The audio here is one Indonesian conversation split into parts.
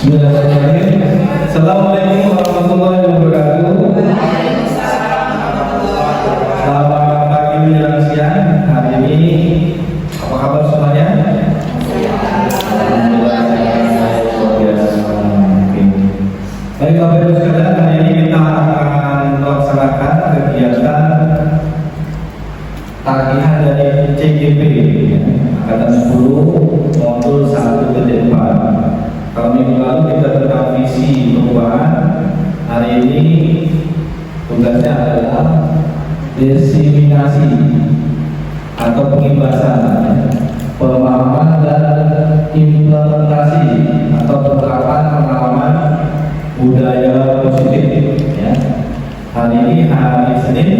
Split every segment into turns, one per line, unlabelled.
Bismillahirrahmanirrahim. Assalamualaikum warahmatullahi wabarakatuh. Selamat pagi menjelang siang. Hari ini apa kabar semuanya? Alhamdulillah luar biasa. Baik Bapak Ibu sekalian, hari ini kita akan melaksanakan kegiatan tagihan dari CGP Angkatan 10 modul 1.4. Kalau minggu lalu kita tentang visi perubahan, hari ini tugasnya adalah diseminasi atau pengibasan pemahaman dan implementasi atau penerapan pengalaman budaya positif. Ya. Hari ini hari Senin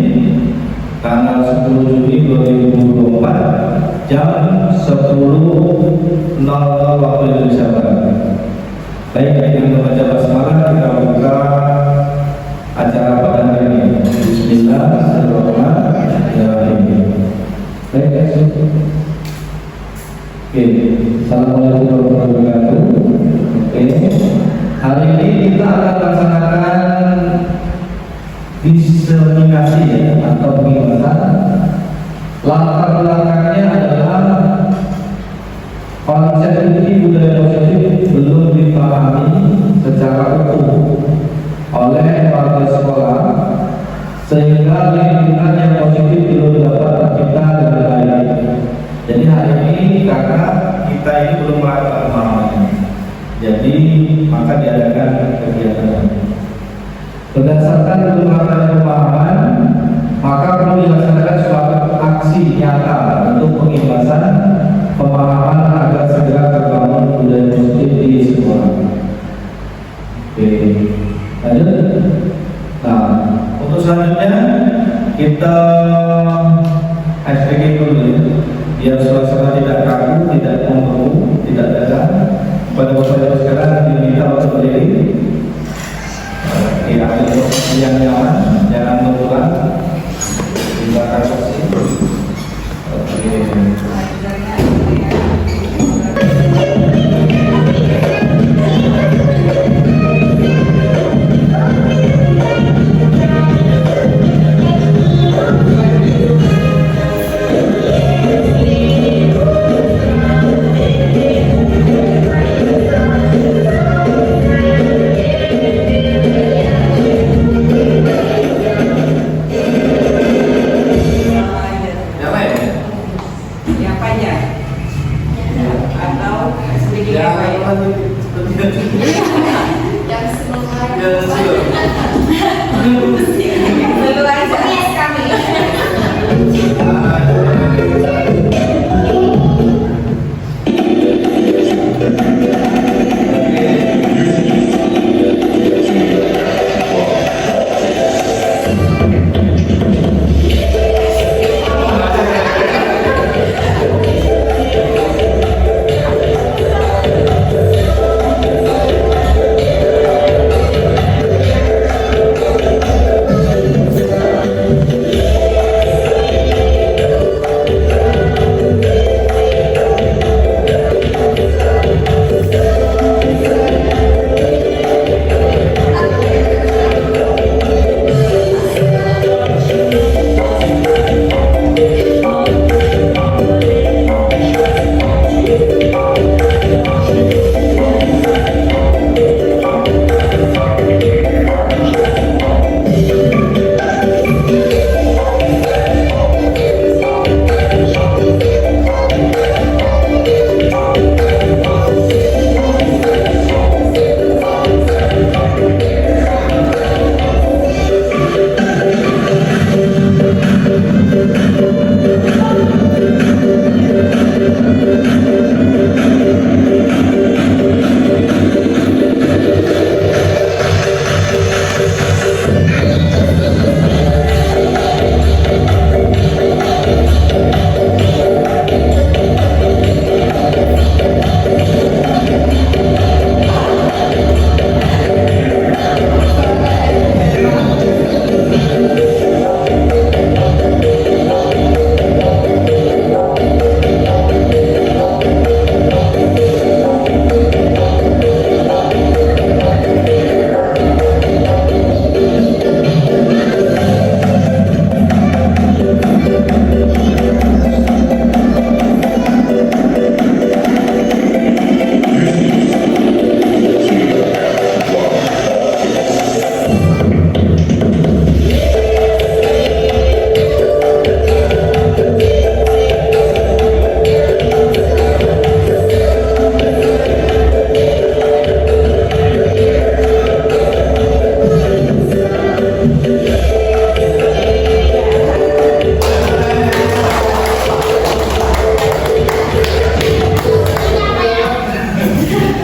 tanggal 10 Juli 2024 jam 10.00 waktu Indonesia Barat. Baik, dengan membaca basmalah kita buka acara pada hari ini. Bismillahirrahmanirrahim. Baik, oke. Assalamualaikum warahmatullahi wabarakatuh. Oke. Hari ini kita akan melaksanakan diseminasi atau pengibasan. Latar belakangnya adalah konsep inti budaya positif belum dipahami secara utuh oleh warga sekolah, sehingga lingkungan yang positif belum dapat tercipta dengan baik. Jadi hari ini karena kita ini belum melakukan pemahamannya, jadi maka diadakan kegiatan ini. Berdasarkan belum melakukan pemahaman, maka perlu dilaksanakan suatu aksi nyata untuk pengibasan pemahaman agar segera terbangun budaya positif di sekolah. Oke, lanjut. Nah, untuk selanjutnya kita SPG dulu ya, biar suasana tidak kaku, tidak membeku, tidak tegang. Pada waktu sekarang diminta untuk berdiri. Oke, ambil posisi yang nyaman, jangan berpulang di belakang posisi. Oke.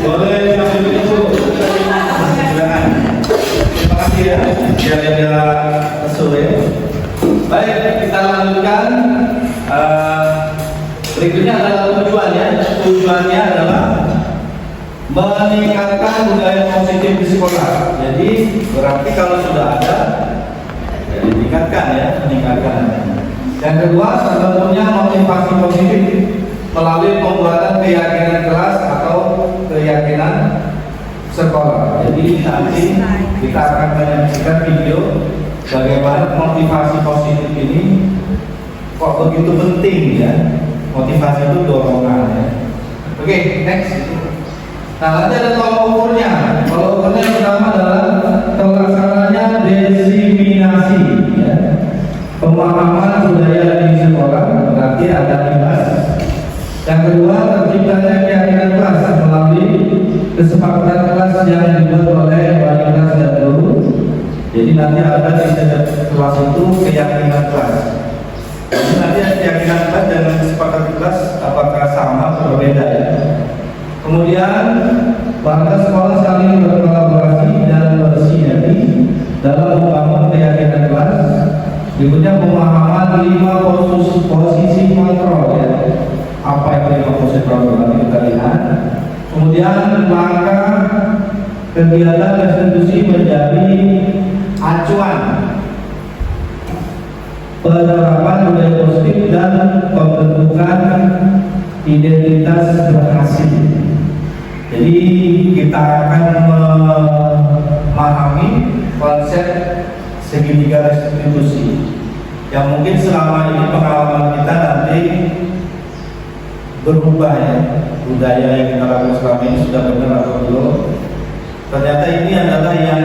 Boleh diambil itu. Silakan. Terima kasih ya. Biar ada sesuai. Baik, kita lanjutkan. Berikutnya adalah tujuannya. Tujuannya adalah meningkatkan budaya positif di sekolah. Jadi berarti kalau sudah ada, ya ditingkatkan ya, meningkatkan. Yang kedua, salah satunya motivasi positif melalui pembuatan keyakinan kelas atau keyakinan sekolah. Jadi nanti kita akan menyaksikan video bagaimana motivasi positif ini kok begitu penting ya. Motivasi itu dorongan ya. Oke, next. Nah, nanti ada tolak ukurnya. Tolak ukurnya yang pertama adalah terlaksananya diseminasi ya. Pemahaman budaya di sekolah berarti ada 5. Yang kedua, terciptanya keyakinan kelas melalui kesepakatan kelas yang dibuat oleh wali kelas dan guru. Jadi nanti ada di setiap kelas itu keyakinan kelas. Jadi nanti keyakinan kelas dan kesepakatan kelas apakah sama atau berbeda ya. Kemudian warga sekolah saling berkolaborasi dan bersinergi dalam membangun keyakinan kelas. Berikutnya pemahaman 5 posisi kontrol ya. Apa itu 5 posisi kontrol nanti kita lihat. Kemudian langkah kegiatan restitusi menjadi acuan penerapan budaya positif dan pembentukan identitas berhasil. Jadi kita akan memahami konsep segitiga restitusi yang mungkin selama ini pengalaman kita nanti berubah ya. Budaya yang kita lakukan selama ini sudah benar atau belum. Ternyata ini adalah yang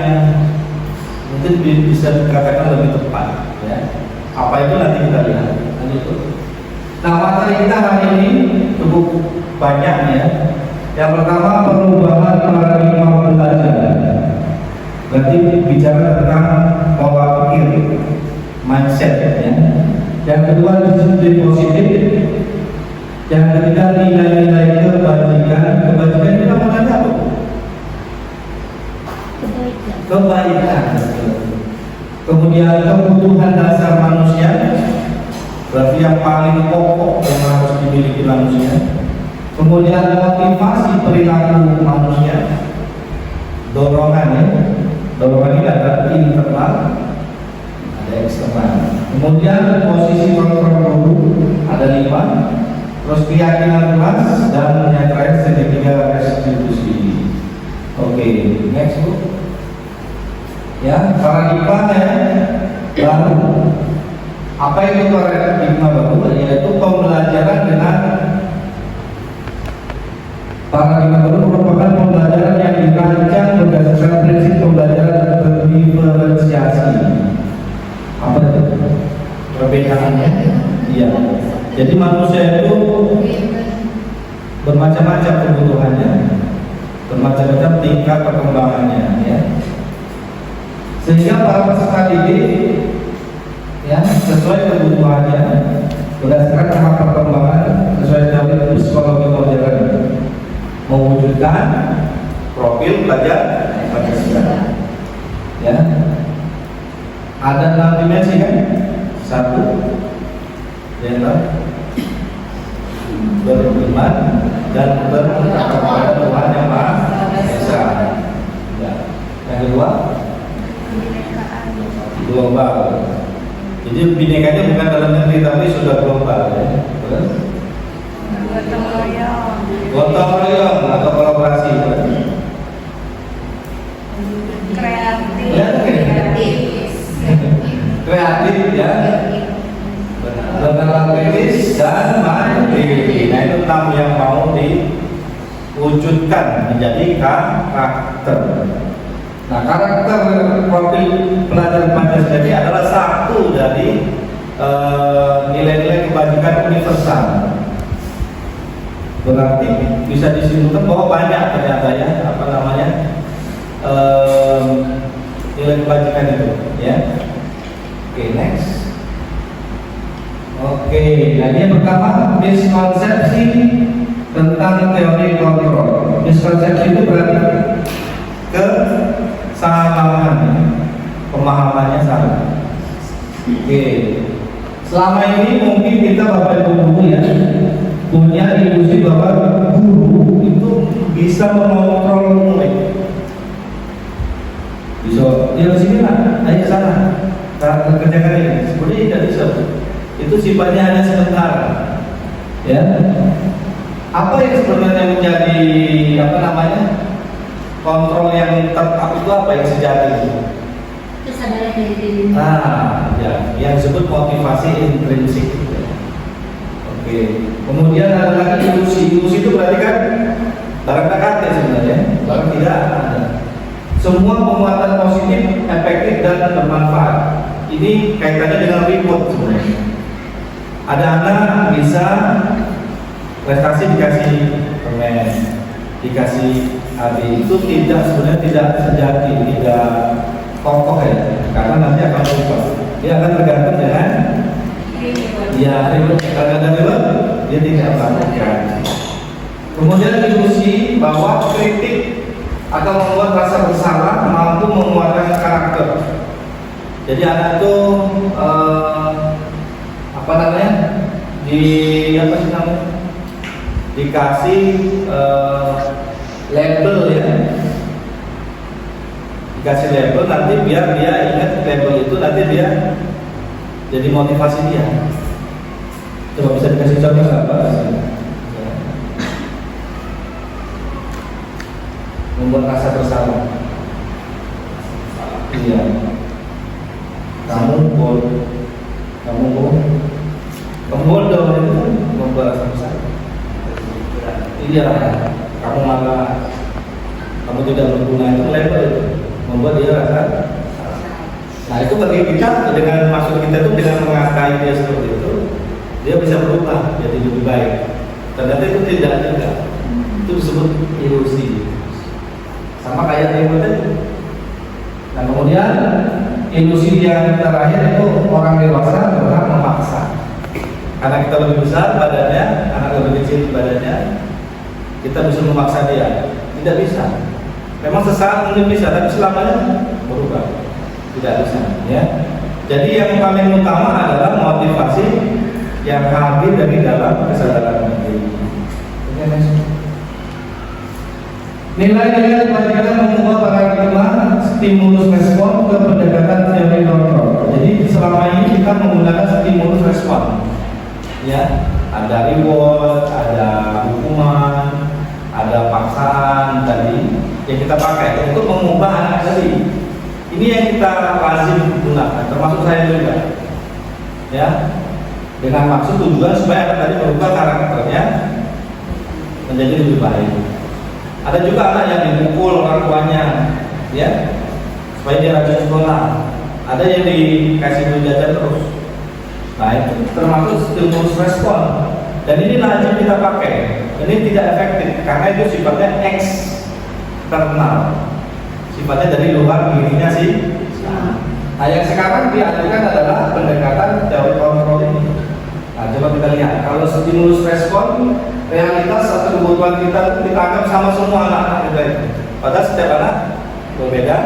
mungkin bisa dikatakan lebih tepat ya. Apa itu nanti kita lihat. Nah, materi kita hari ini cukup banyak ya. Yang pertama, perubahan paradigma belajar. Berarti bicara tentang pola pikir, mindset ya. Yang kedua, disiplin positif. Yang ketiga, nilai-nilai kebajikan. Kebajikan itu namanya apa? Kebaikan. Kemudian kebutuhan dasar manusia. Berarti yang paling pokok yang harus dimiliki manusia. Kemudian motivasi perilaku manusia, dorongan ya. Dorongan ini ada internal, ada eksternal. Kemudian posisi kontrol guru ada 5. Terus keyakinan kelas dan yang terakhir segitiga restitusi. Oke, next Bu. Ya, paradigma baru. Apa itu paradigma baru? Yaitu pembelajaran dengan paradigma baru merupakan pembelajaran yang dirancang berdasarkan prinsip pembelajaran berdiferensiasi. Apa itu? Perbedaannya? Iya. Jadi manusia itu bermacam-macam kebutuhannya, bermacam-macam tingkat perkembangannya, ya. Sehingga para peserta didik, ya, sesuai kebutuhannya, berdasarkan tahap perkembangan sesuai dengan psikologi modern, mewujudkan profil pelajar Pancasila. Ya, ada 6 dimensi kan? 1, yaitu beriman dan bertakwa kepada Tuhan Yang Maha Esa. Ya. Yang kedua, global. Jadi binekanya bukan dalam negeri tapi sudah global. Ya. Gotong royong atau kolaborasi.
Kreatif.
Ya, kreatif ya. Benar kritis dan mandiri. Nah itu 6 yang mau diwujudkan menjadi karakter. Nah karakter profil pelajar Pancasila ini adalah satu dari nilai-nilai kebajikan universal. Berarti bisa disimpulkan bahwa banyak ternyata ya nilai kebajikan itu ya. Oke, next. Oke, nah ini yang pertama miskonsepsi tentang teori kontrol. mispersepsi itu berarti kesalahan, pemahamannya salah. Oke. Selama ini mungkin kita Bapak Ibu guru ya punya ilusi bahwa guru itu bisa mengontrol murid. Bisa, ya sini lah, ayo ke sana, kerjakan ini. Sebenarnya tidak bisa. Itu sifatnya hanya sementara. Ya. Apa yang sebenarnya menjadi kontrol yang tetap itu apa yang sejati?
Kesadaran dari diri.
Ya, yang disebut motivasi intrinsik. Oke. Kemudian ada lagi ilusi. Ilusi itu berarti kan barang dekat sebenarnya, barang tidak ada. Semua penguatan positif, efektif dan bermanfaat. Ini kaitannya dengan reward sebenarnya. Ada anak bisa prestasi dikasih permen, dikasih hadiah, itu sebenarnya tidak sejati, tidak kokoh ya, karena nanti akan berubah. Dia akan tergantung dengan reward. Tergantung reward, dia tidak melakukan. Kemudian ilusi bahwa kritik atau membuat rasa bersalah mampu menguatkan karakter. Jadi anak itu dikasih label ya, dikasih label, nanti biar dia ingat label itu, nanti dia jadi motivasi dia. Coba bisa dikasih contoh nggak Pak? Membuat rasa bersalah. Iya. Kamu bodoh itu membuat rasa bersalah. Iya. Kamu tidak berguna, itu label itu membuat dia rasa. Nah itu bagi kita, dengan maksud kita itu dengan mengatai dia seperti itu, dia bisa berubah jadi lebih baik. Ternyata itu tidak juga. Itu disebut ilusi. Sama kayak reward itu. Nah kemudian ilusi yang terakhir itu orang dewasa berhak memaksa. Karena kita lebih besar badannya, anak lebih kecil badannya, kita bisa memaksa dia. Tidak bisa. Memang sesaat mungkin bisa, tapi selamanya berubah. Tidak bisa. Ya. Jadi yang paling utama adalah motivasi yang hadir dari dalam kesadaran diri. Nilai-nilai pelajaran mengubah paradigma stimulus respon ke pendekatan teori kontrol. Jadi selama ini kita menggunakan stimulus respon. Ya, ada reward, ada hukuman, ada paksaan tadi yang kita pakai untuk mengubah anak tadi. Ini yang kita lazim gunakan, termasuk saya juga. Ya, dengan maksud tujuan supaya anak tadi berubah karakternya menjadi lebih baik. Ada juga anak yang dipukul orang tuanya, ya, supaya dia rajin sekolah. Ada yang dikasih duit jajan terus. Nah itu termasuk stimulus respon. Dan ini lazim kita pakai. Ini tidak efektif karena itu sifatnya eksternal, sifatnya dari luar dirinya sih. Nah yang sekarang diajukan adalah pendekatan teori kontrol ini. Nah coba kita lihat, kalau stimulus respon, realitas satu kebutuhan kita itu ditangkap sama semua anak-anak kita itu. Padahal setiap anak berbeda.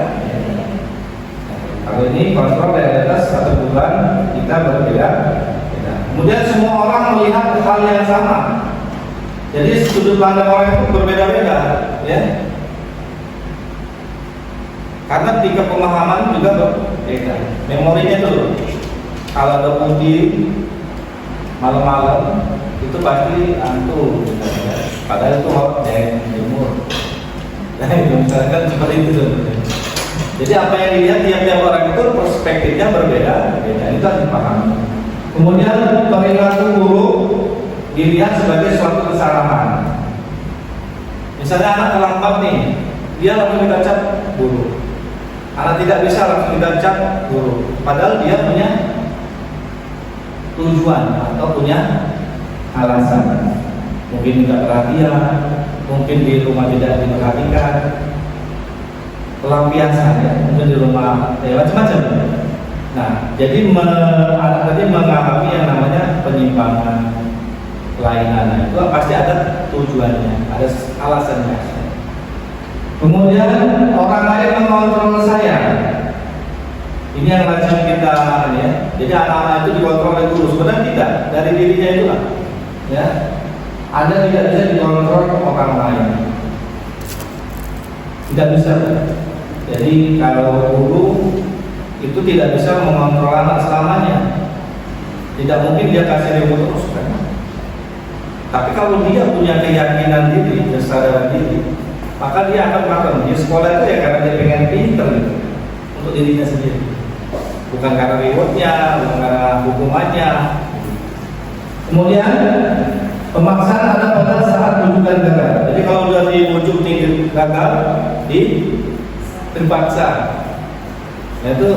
Kalau ini kontrol realitas satu kebutuhan kita berbeda. Kemudian semua orang melihat hal yang sama. Jadi sudut pandang orang itu berbeda-beda, ya. Karena tingkat pemahaman juga berbeda. Memorinya tuh, kalau ada putih malam-malam itu pasti antum, padahal itu hot dan jemur. Nah itu misalkan seperti itu sebenarnya. Jadi apa yang dilihat tiap-tiap orang itu perspektifnya berbeda, itu harus dipahami. Kemudian perilaku buruk dilihat sebagai suatu kesalahan. Misalnya anak terlambat nih, dia langsung kita cap buruk. Anak tidak bisa langsung kita cap buruk. Padahal dia punya tujuan atau punya alasan. Mungkin tidak perhatian, mungkin di rumah tidak diperhatikan, pelampiasan ya, mungkin di rumah macam-macam. Nah, jadi anak tadi mengalami yang namanya penyimpangan, kelainan, itu pasti ada tujuannya, ada alasannya. Kemudian orang lain mengontrol saya. Ini yang lazim kita ya. Jadi anak-anak itu dikontrol oleh guru. Sebenarnya tidak, dari dirinya itulah. Ya, Anda tidak bisa dikontrol orang lain. Tidak bisa. Jadi kalau guru itu tidak bisa mengontrol anak selamanya. Tidak mungkin dia kasih reward terus kan. Tapi kalau dia punya keyakinan diri, kesadaran diri, maka dia akan melakukan. Di sekolah itu ya karena dia pengen pinter gitu, untuk dirinya sendiri. Bukan karena rewardnya, bukan karena hukumannya. Kemudian pemaksaan ada pada saat rujukan gagal. Jadi kalau sudah dirujuk tinggi gagal, terpaksa. Nah, itu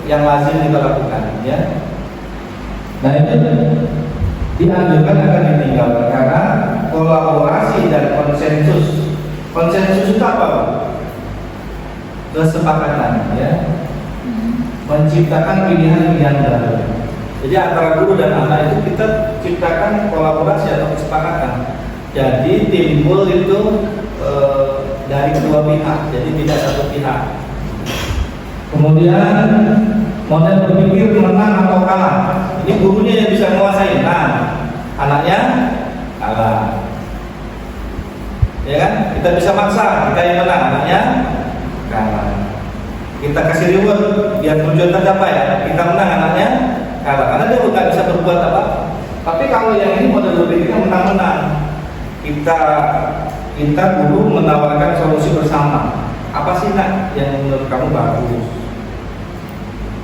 yang lazim kita lakukan, ya. Nah, itu dianjurkan akan ditinggalkan karena kolaborasi dan konsensus. Konsensus itu apa? Kesepakatan, ya. Menciptakan pilihan-pilihan baru. Jadi antara guru dan anak itu kita ciptakan kolaborasi atau kesepakatan. Jadi timbul itu dari kedua pihak, jadi tidak satu pihak. Kemudian model berpikir menang atau kalah. Ini gurunya yang bisa menguasai. Nah, anaknya kalah. Ya kan? Kita bisa maksa, kita yang menang, anaknya kalah. Kita kasih reward biar tujuan tercapai, kita menang, anaknya kalah. Karena dia nggak bisa berbuat apa. Tapi kalau yang ini model berpikirnya menang-menang. Kita guru menawarkan solusi bersama. Apa sih nak yang menurut kamu bagus?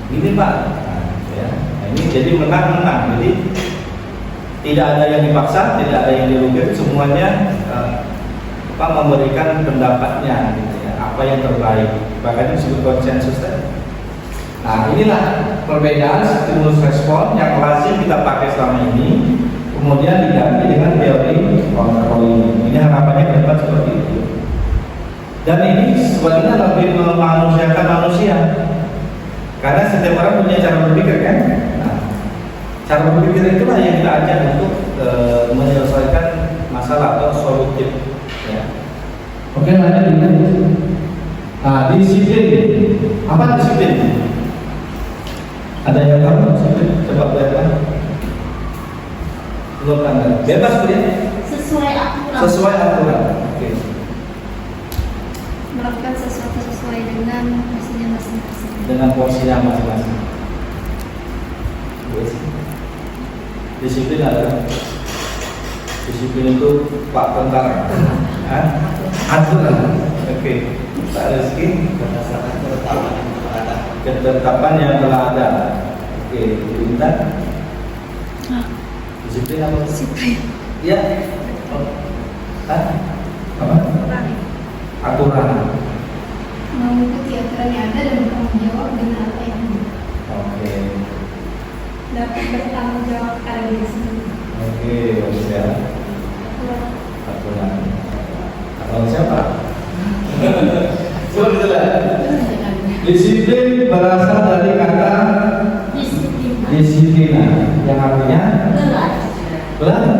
Ini Pak, ya. Nah, ini jadi menang-menang. Jadi tidak ada yang dipaksa, tidak ada yang dirugikan, semuanya memberikan pendapatnya, gitu ya, apa yang terbaik. Bahkan disebut konsensus tadi. Nah, inilah perbedaan stimulus respon yang lazim kita pakai selama ini, kemudian diganti dengan teori controlling. Ini harapannya ke depan seperti itu. Dan ini sebenarnya lebih memanusiakan manusia. Karena setiap orang punya cara berpikir kan. Nah, cara berpikir itulah yang kita ajak untuk menyelesaikan masalah atau solutif. Ya. Oke, lanjut ini. Nah, disiplin. Apa disiplin? Ada yang tahu disiplin? Coba bayangkan. Belum Anda. Bebas ya?
Sesuai aturan.
Sesuai aturan. Oke.
Melakukan sesuatu sesuai dengan porsinya masing-masing.
Dengan porsinya masing-masing. Disiplin adalah disiplin itu Pak Tentara. Aturan. Oke. Pak Rizky berdasarkan ketetapan yang telah ada. Oke, Intan. Disiplin apa?
Disiplin.
Iya. Apa? Aturan.
Mengikuti aturan yang ada dan bertanggung jawab dengan apa yang ada.
Oke.
Dapat bertanggung jawab pada diri sendiri.
Oke, bagus ya. Aturan. Kalau siapa? Coba kita lihat. Disiplin berasal dari kata disiplina, yang artinya belajar.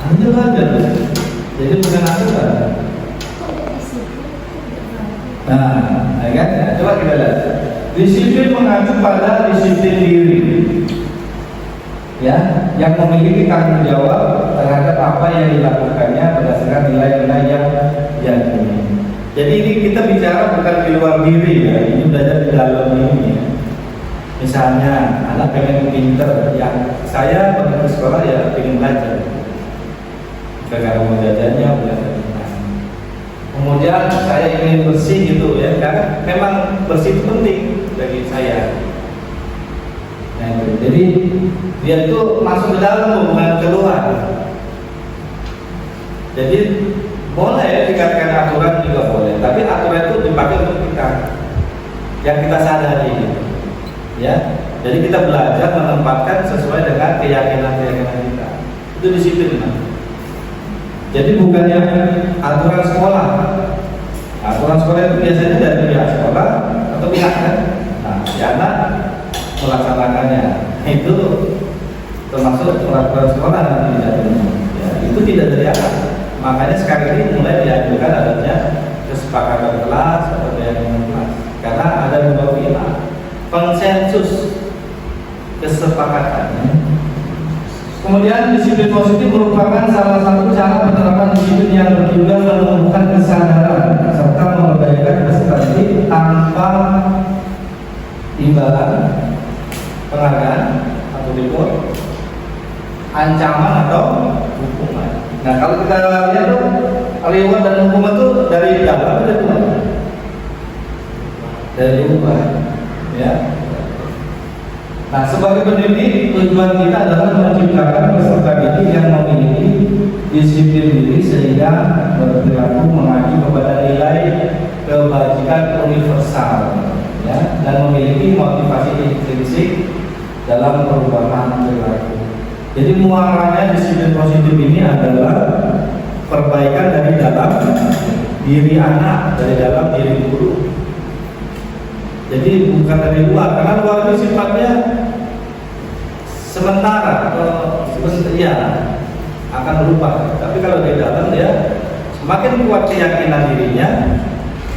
Anda belajar. Jadi bukan aturan. Nah, ya kan? Coba kita lihat. Disiplin mengacu pada disiplin diri, ya, yang memiliki tanggung jawab terhadap apa yang dilakukannya berdasarkan nilai-nilai yang diakini. Jadi ini kita bicara bukan di luar diri ya, ini belajar di dalam diri. Ya. Misalnya anak pengen pinter, ya saya pernah ke sekolah ya pengen belajar. Karena mau jajannya belajar. Kemudian saya ingin bersih gitu ya, karena memang bersih itu penting bagi saya. Nah, itu. Jadi dia itu masuk ke dalam bukan keluar. Jadi boleh dikatakan aturan juga boleh, tapi aturan itu dipakai untuk kita yang kita sadari, ya. Jadi kita belajar menempatkan sesuai dengan keyakinan kita. Itu disiplin. Jadi bukan yang aturan sekolah. Aturan sekolah itu biasanya dari pihak sekolah atau pihak kan. Nah, si anak melaksanakannya. Itu termasuk peraturan sekolah nanti ya, itu tidak dari anak. Makanya sekarang ini mulai dianjurkan adanya kesepakatan kelas atau dianjurkan kelas, karena ada dua pilar konsensus kesepakatan. Kemudian disiplin positif merupakan salah satu cara penerapan disiplin yang bertujuan menumbuhkan kesadaran serta memperbaiki peserta didik tanpa imbalan, penghargaan atau reward, ancaman atau hukuman. Nah, kalau kita lihat tuh reward dan hukuman itu dari dalam dari luar, dari luar, ya. Nah, sebagai pendidik, tujuan kita adalah menciptakan peserta didik yang memiliki disiplin diri sehingga berperilaku mengacu kepada nilai kebajikan universal, ya, dan memiliki motivasi intrinsik dalam perubahan perilaku. Jadi muaranya disiplin positif ini adalah perbaikan dari dalam diri anak, dari dalam diri guru. Jadi bukan dari luar, karena luar itu sifatnya sementara atau ya akan berubah. Tapi kalau di dalam dia semakin kuat keyakinan dirinya,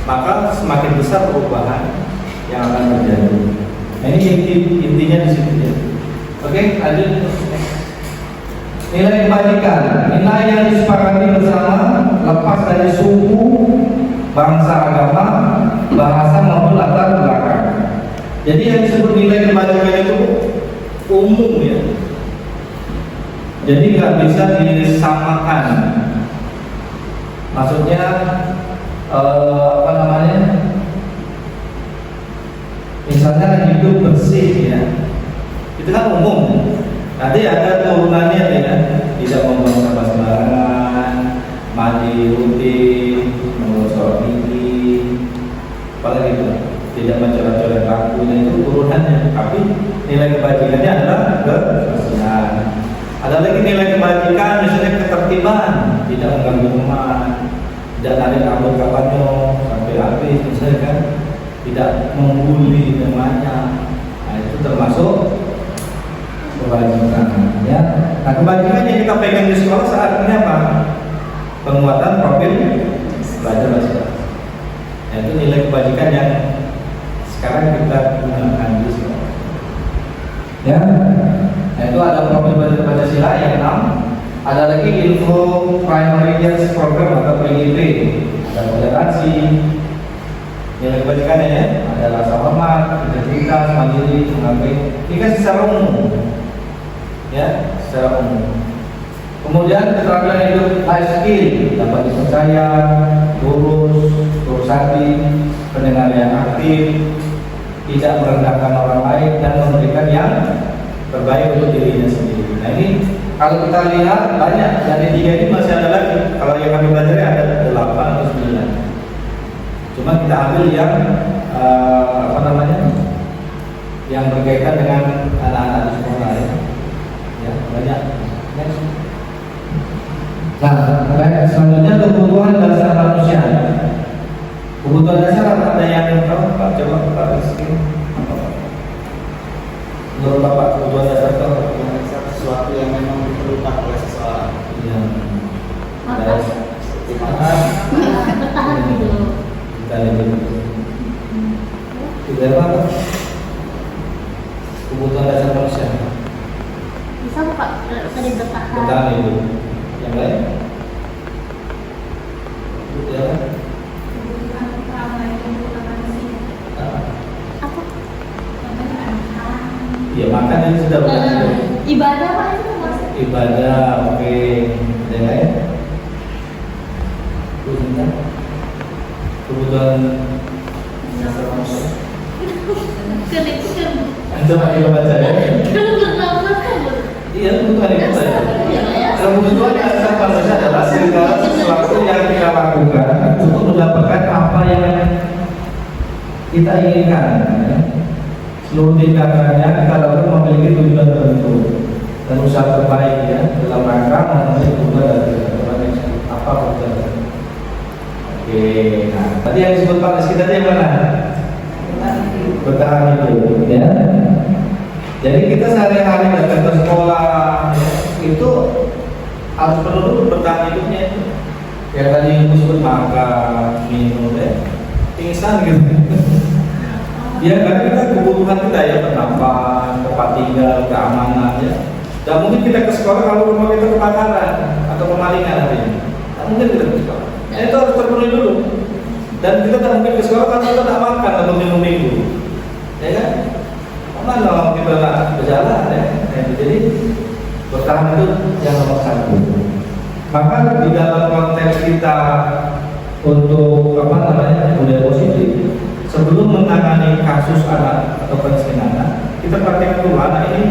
maka semakin besar perubahan yang akan terjadi. Nah, ini intinya di situ ya. Oke, lanjut. Nilai kebajikan, nilai yang disepakati bersama lepas dari suku, bangsa, agama, bahasa maupun latar belakang. Jadi yang disebut nilai kebajikan itu umum ya. Jadi nggak bisa disamakan. Maksudnya apa namanya? Misalnya hidup bersih ya, itu kan umum. Nanti ada turunannya ya, tidak membuang sampah sembarangan, mandi rutin, mengosok gigi, apalagi itu, tidak mencoret-coret lampu, itu turunannya. Tapi nilai kebajikannya adalah kebersihan. Ada lagi nilai kebajikan, misalnya ketertiban, tidak mengganggu teman, tidak tarik rambut kawannya sampai habis, misalnya kan, tidak membuli temannya. Nah, itu termasuk kebajikan ya. Nah, kebajikan yang kita pegang di sekolah saat ini apa? Penguatan profil belajar bahasa Inggris. Nah, itu nilai kebajikan yang sekarang kita gunakan di sekolah. Ya. Nah, itu ada profil belajar Pancasila yang 6. Ada lagi info primary years program atau PIP. Ada toleransi. Nilai kebajikannya ya, ada rasa hormat, integritas, mandiri, mengabdi. Ini kan secara umum. Ya, secara umum. Kemudian keterampilan hidup life skill, dapat dipercaya, lurus, lurus hati, pendengar yang aktif, tidak merendahkan orang lain dan memberikan yang terbaik untuk dirinya sendiri. Nah, ini kalau kita lihat banyak dari 3 ini masih ada lagi. Kalau yang kami belajar ada 8 atau 9. Cuma kita ambil yang apa namanya? Yang berkaitan dengan anak-anak di sekolah ya. Ya, banyak. Nah, baik, selanjutnya kebutuhan dasar manusia. Kebutuhan dasar ada yang tahu Pak? Coba Pak Rizky. Menurut Bapak kebutuhan dasar itu
sesuatu yang memang diperlukan oleh seseorang.
Iya.
Seperti makan,
Bertahan hidup.
Kita lihat. Tidak apa? Kebutuhan dasar manusia.
Bisa Pak, tadi bertahan.
Bertahan hidup. Yang lain? Ya.
Kebutuhan utama yang dibutuhkan manusia. Apa? Contohnya makan.
Ya, makan ini sudah benar.
Ibadah Pak itu masuk.
Ibadah, oke. Yang lain? Kebutuhan dasar manusia.
Kan itu kan.
Coba kita baca ya.
Kan bernafas kan.
Iya, kebutuhan itu saja. Kebutuhan dasar manusia adalah segala sesuatu yang kita lakukan untuk mendapatkan apa yang kita inginkan. Seluruh tindakannya kita lakukan memiliki tujuan tertentu dan usaha terbaik ya dalam rangka memenuhi tujuan dari apa tujuan. Oke, nah tadi yang disebut Pak Rizky tadi yang mana? Bertahan hidup ya. Jadi kita sehari-hari datang ke sekolah ya, itu harus perlu bertahan hidupnya itu. yang tadi disebut makan, minum, pingsan gitu. Ya kan kita kebutuhan kita ya, penambahan, tempat tinggal, keamanan ya. Dan mungkin kita ke sekolah kalau rumah kita kebakaran atau pemalingan nanti. Tak mungkin kita ke sekolah. Itu harus terpenuhi dulu. Dan kita tak mungkin ke sekolah kalau kita tak makan atau minum minggu. Ya kan? Mana kalau kita tak berjalan ya. Jadi bertahan itu yang nomor satu. Maka di dalam konteks kita untuk budaya positif, sebelum menangani kasus anak atau kemiskinan anak, kita perhatikan dulu anak ini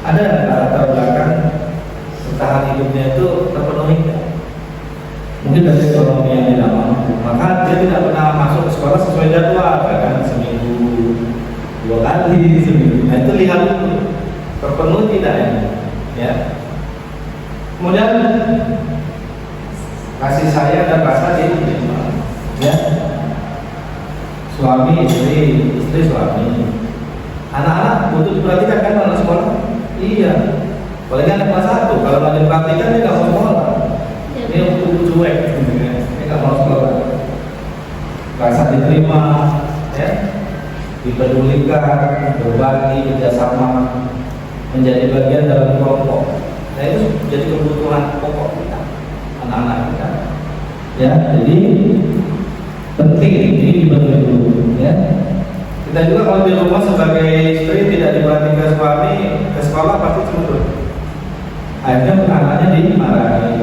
ada latar belakang bertahan hidupnya itu terpenuhi. Mungkin dari ekonomi yang tidak mampu, maka dia tidak pernah masuk ke sekolah sesuai jadwal, kan seminggu 2 kali seminggu. Nah itu lihat dulu terpenuhi tidak ya. Kemudian kasih sayang dan rasa diterima, ya. Suami istri, istri suami. Anak-anak butuh diperhatikan kan anak sekolah? Iya. Apalagi anak kelas 1, kalau nggak diperhatikan dia nggak mau sekolah. Dia untuk cuek, dia nggak mau sekolah. Rasa diterima, ya, dipedulikan, berbagi, kerjasama, menjadi bagian dalam kelompok. Nah itu jadi kebutuhan pokok kita, anak-anak kita. Ya, jadi penting ini dipenuhi dulu, ya. Kita juga kalau di rumah sebagai istri tidak diperhatikan suami, ke sekolah pasti cemburu. Akhirnya anaknya dimarahi,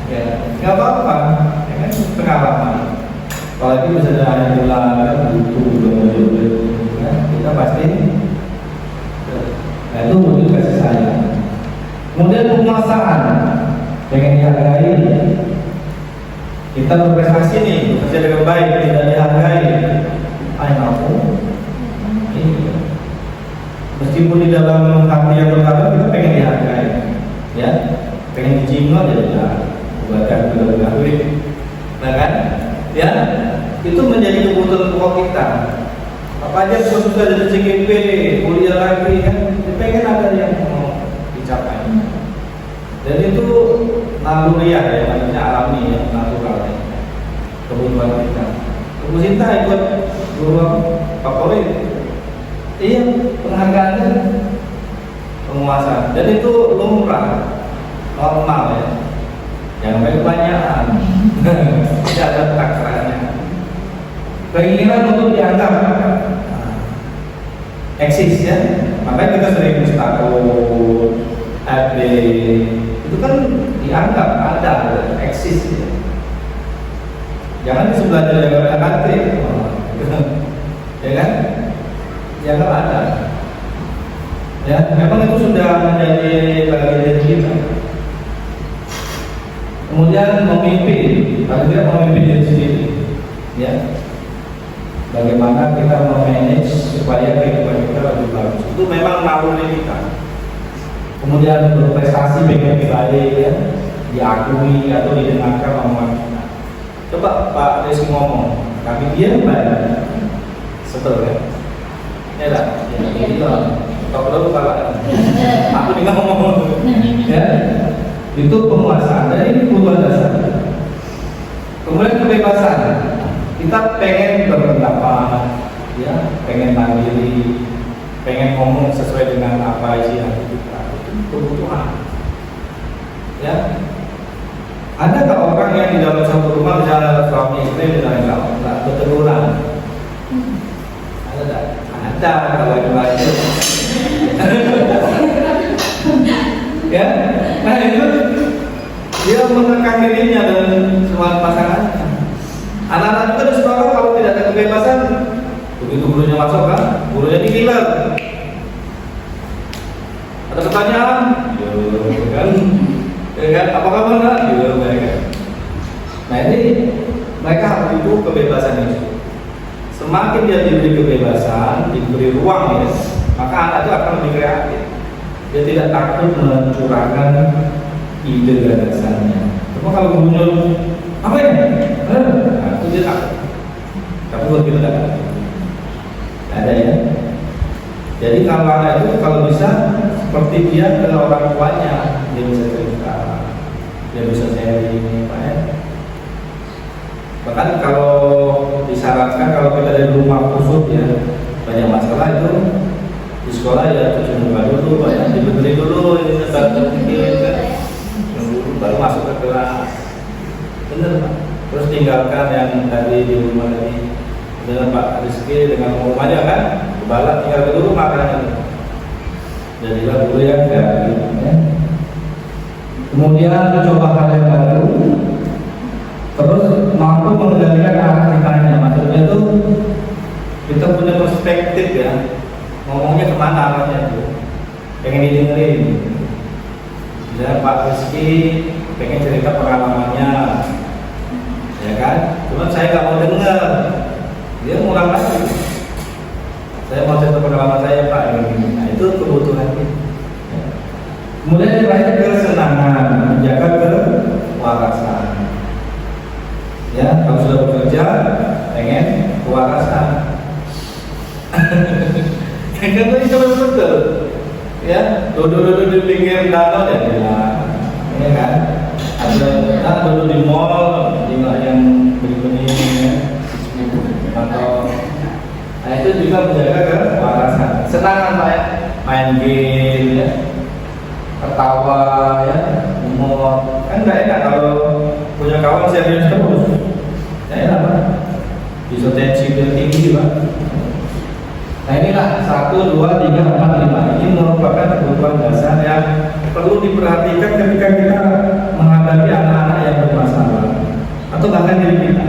ya, nggak apa-apa, ya kan pengalaman. Apalagi misalnya ada bulan kan butuh, ya, kita pasti. Nah itu wujud kasih sayang. Kemudian penguasaan, pengen dihargai. Kita berprestasi nih, bekerja dengan baik, tidak dihargai. Ayo aku. Iya. Meskipun di dalam hati yang berkata kita pengen dihargai, ya, pengen dijingot ya udah, buatkan juga duit, nah kan, ya, itu menjadi kebutuhan pokok kita. Apa aja susah dari CGP, kuliah lagi kan, pengen ada yang mau dicapai. Dan itu naluriah ya, maksudnya alami ya, natural ya, kebutuhan kita. Ibu Sinta ikut guru favorit, iya penghargaannya penguasa, dan itu lumrah, normal ya, jangan sampai kebanyakan, tidak ada takarannya. Keinginan untuk dianggap eksis ya, makanya kita sering mustakut, FB itu kan dianggap ada, eksis ya. Jangan di sebelah jalan kate, ya kan? Dianggap ada. Ya, memang itu sudah menjadi bagian dari kita. Kemudian memimpin, paling tidak memimpin diri sendiri, ya. Bagaimana kita memanage supaya kehidupan kita lebih bagus. Itu memang naluri kita. Kemudian berprestasi pengen lebih baik ya, diakui atau didengarkan omongan kita. Coba Pak Rizky ngomong, kami diam baik, sebel ya. Ya lah, jadi kalau perlu kalau aku tinggal ngomong, ya. Itu penguasaan dan ini kebutuhan dasar. Kemudian kebebasan. Kita pengen berpendapat, ya, pengen mandiri, pengen ngomong sesuai dengan apa isi hati kita. Itu kebutuhan. Ya, ada nggak orang yang di dalam satu rumah misalnya suami istri misalnya nggak berteguran? Ada nggak? Ada kalau itu. Ya, nah itu dia menekan dirinya dan semua pasangannya. Anak-anak juga di sekolah kalau tidak ada kebebasan, begitu gurunya masuk kan, gurunya dikilat. Ada pertanyaan, kan, apa kabar nak? Mereka. Nah ini mereka harus butuh kebebasan itu. Semakin dia diberi kebebasan, diberi ruang ya, maka anak itu akan lebih kreatif. Dia tidak takut mencurahkan ide gagasannya. Cuma kalau gurunya apa ya? Nah, itu dia takut. Tapi buat kita tidak ada ya. Jadi kalau anak itu kalau bisa seperti dia ke orang tuanya, dia bisa cerita, dia bisa sharing Pak ya. Bahkan kalau disarankan kalau kita dari rumah kusut ya banyak masalah itu di sekolah ya cuci muka dulu Pak ya, diberi dulu ini baru masuk ke kelas. Bener Pak. Terus tinggalkan yang tadi di rumah tadi dengan Pak Rizky dengan rumahnya kan, balap tinggal ke rumah kan. Jadilah guru yang baik ya. Kemudian mencoba hal yang baru, terus mampu mengendalikan arah kitanya. Maksudnya itu kita punya perspektif ya, ngomongnya kemana arahnya itu, pengen didengerin. Misalnya Pak Rizky pengen cerita pengalamannya, ya kan? Cuma saya nggak mau dengar, dia ngulang lagi. Saya mau cerita pengalaman saya Pak, ini. Nah itu kebutuhan kita. Kemudian yang lainnya kesenangan, menjaga kewarasan. Ya, kalau sudah bekerja, pengen kewarasan. Kan itu betul. Ya, duduk di pinggir danau dan bilang, ya kan? Ada duduk di mall, di yang berikutnya ya. Atau nah itu juga menjaga kewarasan. Senang Pak ya, main game ya, ketawa ya, humor. Kan nggak enak kalau punya kawan serius terus. Nggak enak Pak. Bisa tensi tinggi Pak. Nah inilah 1, 2, 3, 4, 5. Ini merupakan kebutuhan dasar yang perlu diperhatikan ketika kita menghadapi anak-anak yang bermasalah atau bahkan diri kita.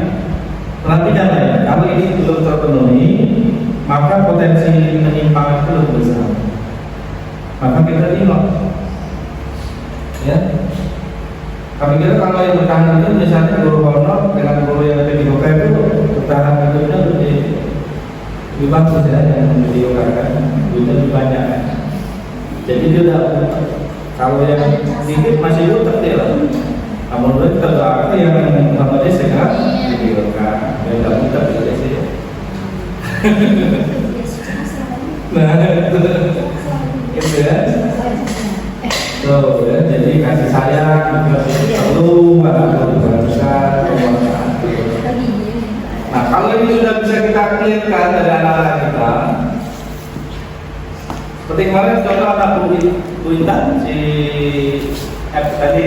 Perhatikan ya, kalau ini belum terpenuhi, maka potensi penyimpangan itu lebih besar. Maka kita tengok, ya. Kami kira kalau yang bertahan itu misalnya guru honor dengan guru yang P3K itu bertahan hidupnya lebih bagus ya, yang memvideokan duitnya lebih banyak. Jadi dia udah, kalau yang sedikit masih yutek dia lah. Namun dulu kita doakan yang namanya segera videokan. Ya udah mudah juga sih. Nah itu ya. Tuh ya, jadi kasih sayang perlu besar. Nah kalau ini sudah bisa kita clearkan dari anak-anak kita, seperti kemarin contoh anak Bu Intan si F tadi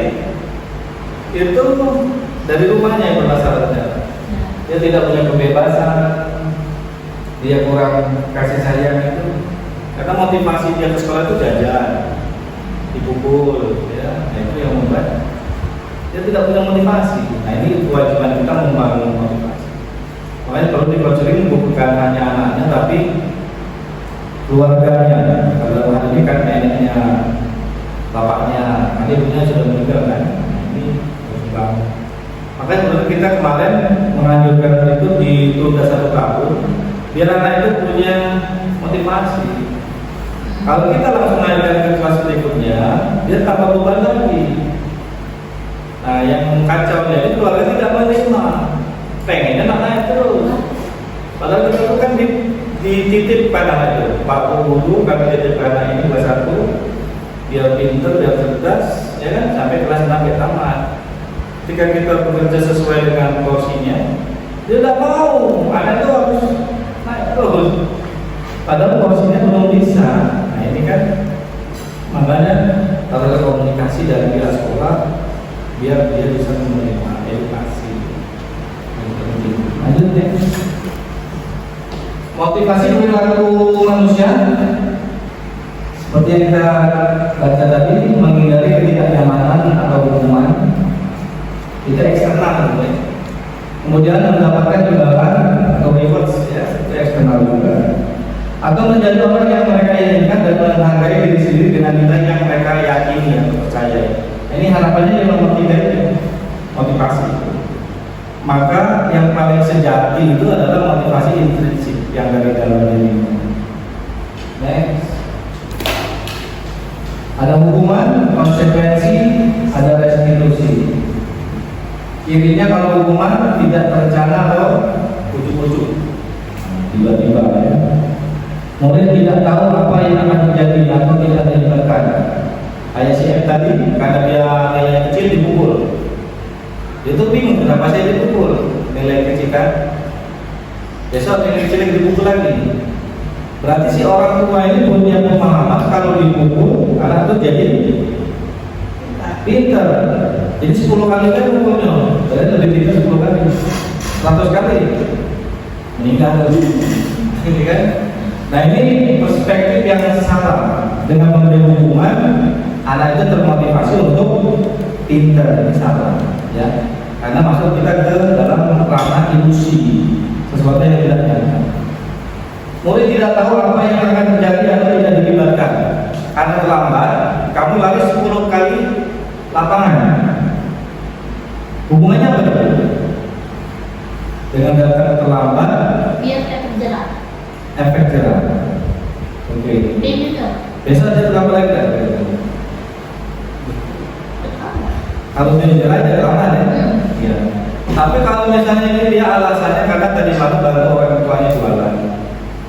itu dari rumahnya yang bermasalahnya. Dia tidak punya kebebasan, dia kurang kasih sayang itu, karena motivasi dia ke sekolah itu jajan, dipukul, ya, nah itu yang membuat dia tidak punya motivasi. Nah ini kewajiban kita membangun motivasi. Makanya perlu di-counseling bukan hanya anaknya, tapi keluarganya. Kalau hal ini kan neneknya, bapaknya, ibunya sudah meninggal kan, ini harus dibangun. Makanya menurut kita kemarin menganjurkan itu ditunda 1 tahun, biar anak itu punya motivasi. Kalau kita langsung naikkan ke kelas berikutnya, dia tambah beban lagi. Nah, yang kacau jadi keluarga tidak menerima, pengennya anak naik terus. Padahal kita itu kan dititipkan anak itu, Pak Guru kami titipkan anak ini kelas 1, biar pinter, biar cerdas, ya kan, sampai kelas 6 dia tamat. Ketika kita bekerja sesuai dengan porsinya, dia tidak mau, anak itu harus naik terus. Padahal porsinya belum bisa. Nah ini kan, makanya harus ada komunikasi dari pihak sekolah, biar dia bisa menerima edukasi. Lanjut deh. Motivasi perilaku manusia, seperti yang kita baca tadi, menghindari ketidaknyamanan atau hukuman. Itu eksternal, ya. Kemudian mendapatkan imbalan atau rewards, ya, itu eksternal juga. Atau menjadi orang yang mereka inginkan dan menghargai diri sendiri dengan nilai yang mereka yakini dan percaya. Ini harapannya yang nomor 3 itu motivasi. Maka yang paling sejati itu adalah motivasi intrinsik yang dari dalam diri. Next. Ada hukuman, konsekuensi, ada restitusi. Cirinya kalau hukuman tidak terencana atau ujuk-ujuk, tiba-tiba ya. Murid tidak tahu apa yang akan terjadi atau tidak diingatkan. Kayak si F tadi, karena dia nilai kecil dipukul. Dia tuh bingung kenapa saya dipukul. Nilai kecil kan. Besok nilai kecil dipukul lagi. Berarti si orang tua ini punya pemahaman kalau dipukul anak itu jadi pintar. Jadi 10 kali kan pukulnya. Jadi lebih pintar 10 kali. 100 kali meninggal ini kan. Nah ini perspektif yang salah. Dengan memberi hukuman anak itu termotivasi untuk pintar, ini salah ya. Karena masuk kita ke dalam ranah ilusi, sesuatu yang tidak nyata. Murid tidak tahu apa yang akan terjadi atau tidak dilibatkan. Karena terlambat, kamu lari 10 kali lapangan. Hubungannya apa? Dengan datang terlambat,
biar efek jerah.
efek jerah. Oke.
Ini tuh.
Besok ada berapa lagi kan? Harus jerah aja lama ya. Iya. Tapi kalau misalnya ini dia alasannya karena tadi malam bantu orang tuanya jualan,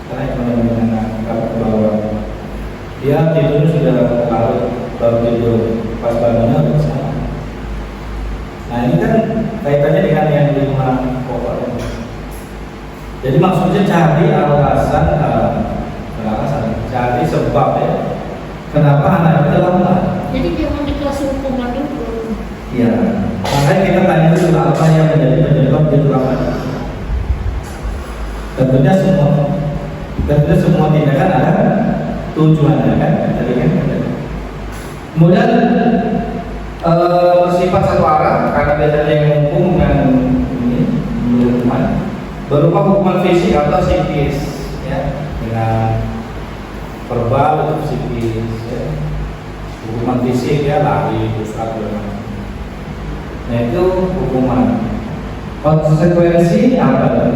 karena ekonomi anak ke bawah. Dia tidurnya sudah larut, baru tidur pas bangunnya udah sama. Nah ini kan kaitannya dengan yang di rumah pokoknya. Jadi maksudnya cari alasan, cari sebab ya. Kenapa anak itu lambat?
Jadi jangan dikasih hukuman dulu.
Iya. Makanya kita tanya dulu apa yang menjadi penyebab dia lambat. Tentunya semua tindakan ada tujuannya kan. Tadi kan. Kemudian bersifat satu arah karena biasanya yang hukum dengan ini hukuman berupa hukuman fisik atau psikis ya, dengan verbal atau psikis ya. Hukuman fisik ya lari, pusat nah itu hukuman. Konsekuensi apa?